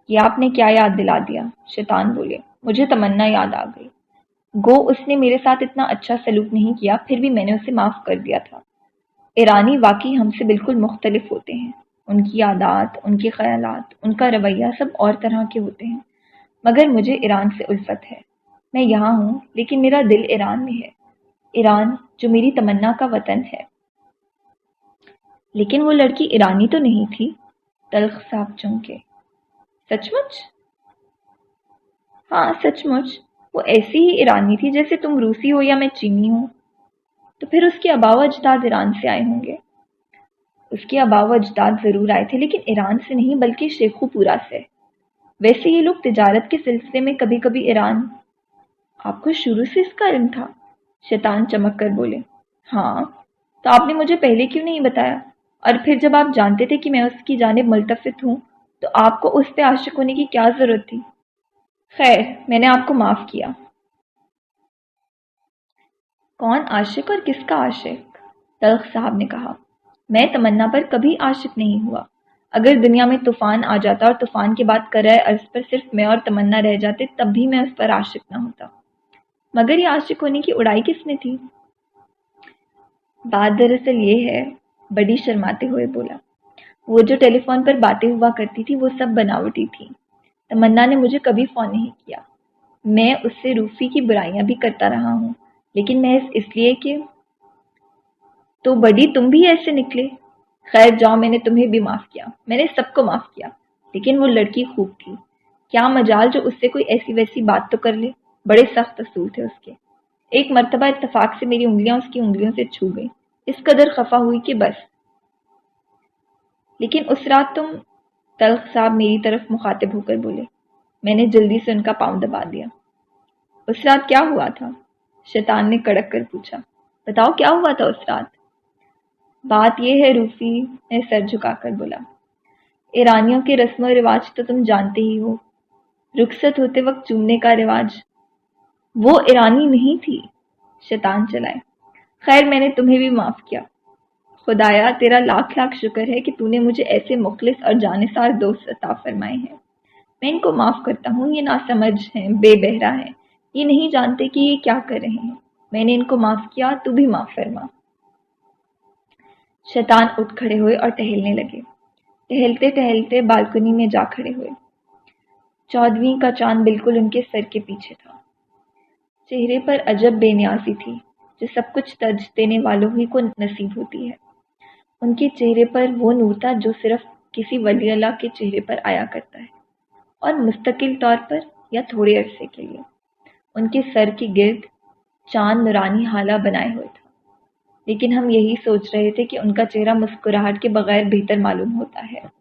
یہ آپ نے کیا یاد دلا دیا؟ شیطان بولے۔ مجھے تمنا یاد آ گئی۔ گو اس نے میرے ساتھ اتنا اچھا سلوک نہیں کیا، پھر بھی میں نے اسے معاف کر دیا تھا۔ ایرانی واقعی ہم سے بالکل مختلف ہوتے ہیں۔ ان کی عادات، ان کے خیالات، ان کا رویہ سب اور طرح کے ہوتے ہیں، مگر مجھے ایران سے الفت ہے۔ میں یہاں ہوں لیکن میرا دل ایران میں ہے، ایران جو میری تمنا کا وطن ہے۔ لیکن وہ لڑکی ایرانی تو نہیں تھی؟ تلخ صاحب چونکے۔ سچ مچ؟ ہاں سچ مچ، وہ ایسی ہی ایرانی تھی جیسے تم روسی ہو یا میں چینی ہوں۔ تو پھر اس کے آباء و اجداد ایران سے آئے ہوں گے؟ اس کے آباء و اجداد ضرور آئے تھے لیکن ایران سے نہیں بلکہ شیخو پورہ سے۔ ویسے یہ لوگ تجارت کے سلسلے میں کبھی کبھی ایران۔ آپ کو شروع سے اس کا علم تھا؟ شیطان چمک کر بولے۔ ہاں، تو آپ نے مجھے پہلے کیوں نہیں بتایا؟ اور پھر جب آپ جانتے تھے کہ میں اس کی جانب ملتفت ہوں تو آپ کو اس پہ عاشق ہونے کی کیا ضرورت تھی؟ خیر، میں نے آپ کو معاف کیا۔ کون عاشق اور کس کا عاشق؟ تلخ صاحب نے کہا۔ میں تمنا پر کبھی عاشق نہیں ہوا۔ اگر دنیا میں طوفان آ جاتا اور طوفان کے بعد کرۂ ارض پر صرف میں اور تمنا رہ جاتے تب بھی میں اس پر عاشق نہ ہوتا۔ مگر یہ عاشق ہونے کی اڑائی کس میں تھی؟ بات دراصل یہ ہے، بڑی شرماتے ہوئے بولا، وہ جو ٹیلی فون پر باتیں ہوا کرتی تھی وہ سب بناوٹی تھی۔ تمنا نے مجھے کبھی فون نہیں کیا۔ میں اس سے روفی کی برائیاں بھی کرتا رہا ہوں، لیکن میں اس لیے کہ تو بڑی تم بھی ایسے نکلے۔ خیر جاؤ، میں نے تمہیں بھی معاف کیا، میں نے سب کو معاف کیا، لیکن وہ لڑکی خوب تھی۔ کیا مجال جو اس سے کوئی ایسی ویسی بات تو کر لے۔ بڑے سخت اصول تھے اس کے۔ ایک مرتبہ اتفاق سے میری انگلیاں اس کی انگلیوں سے چھو گئی، اس قدر خفا ہوئی کہ بس۔ لیکن اس رات تم، تلخ صاحب میری طرف مخاطب ہو کر بولے۔ میں نے جلدی سے ان کا پاؤں دبا دیا۔ اس رات کیا ہوا تھا؟ شیطان نے کڑک کر پوچھا۔ بتاؤ کیا ہوا تھا اس رات؟ بات یہ ہے روفی، نے سر جھکا کر بولا، ایرانیوں کے رسم و رواج تو تم جانتے ہی ہو۔ رخصت ہوتے وقت چومنے کا رواج۔ وہ ایرانی نہیں تھی، شیطان چلائے۔ خیر میں نے تمہیں بھی معاف کیا۔ خدایا تیرا لاکھ لاکھ شکر ہے کہ تو نے مجھے ایسے مخلص اور جانثار دوست عطا فرمائے ہیں۔ میں ان کو معاف کرتا ہوں، یہ ناسمجھ ہیں، بے بہرا ہیں، یہ نہیں جانتے کہ یہ کیا کر رہے ہیں۔ میں نے ان کو معاف کیا، تو بھی معاف فرما۔ شیطان اٹھ کھڑے ہوئے اور ٹہلنے لگے۔ ٹہلتے ٹہلتے بالکنی میں جا کھڑے ہوئے۔ 14ویں کا چاند بالکل ان کے سر کے پیچھے تھا۔ چہرے پر عجب بے نیازی تھی جو سب کچھ ترج دینے والوں ہی کو نصیب ہوتی ہے۔ ان کے چہرے پر وہ نور تھا جو صرف کسی ولی اللہ کے چہرے پر آیا کرتا ہے، اور مستقل طور پر یا تھوڑے عرصے کے لیے۔ ان کے سر کے گرد چاند نورانی ہالہ بنائے ہوئے تھا، لیکن ہم یہی سوچ رہے تھے کہ ان کا چہرہ مسکراہٹ کے بغیر بہتر معلوم ہوتا ہے۔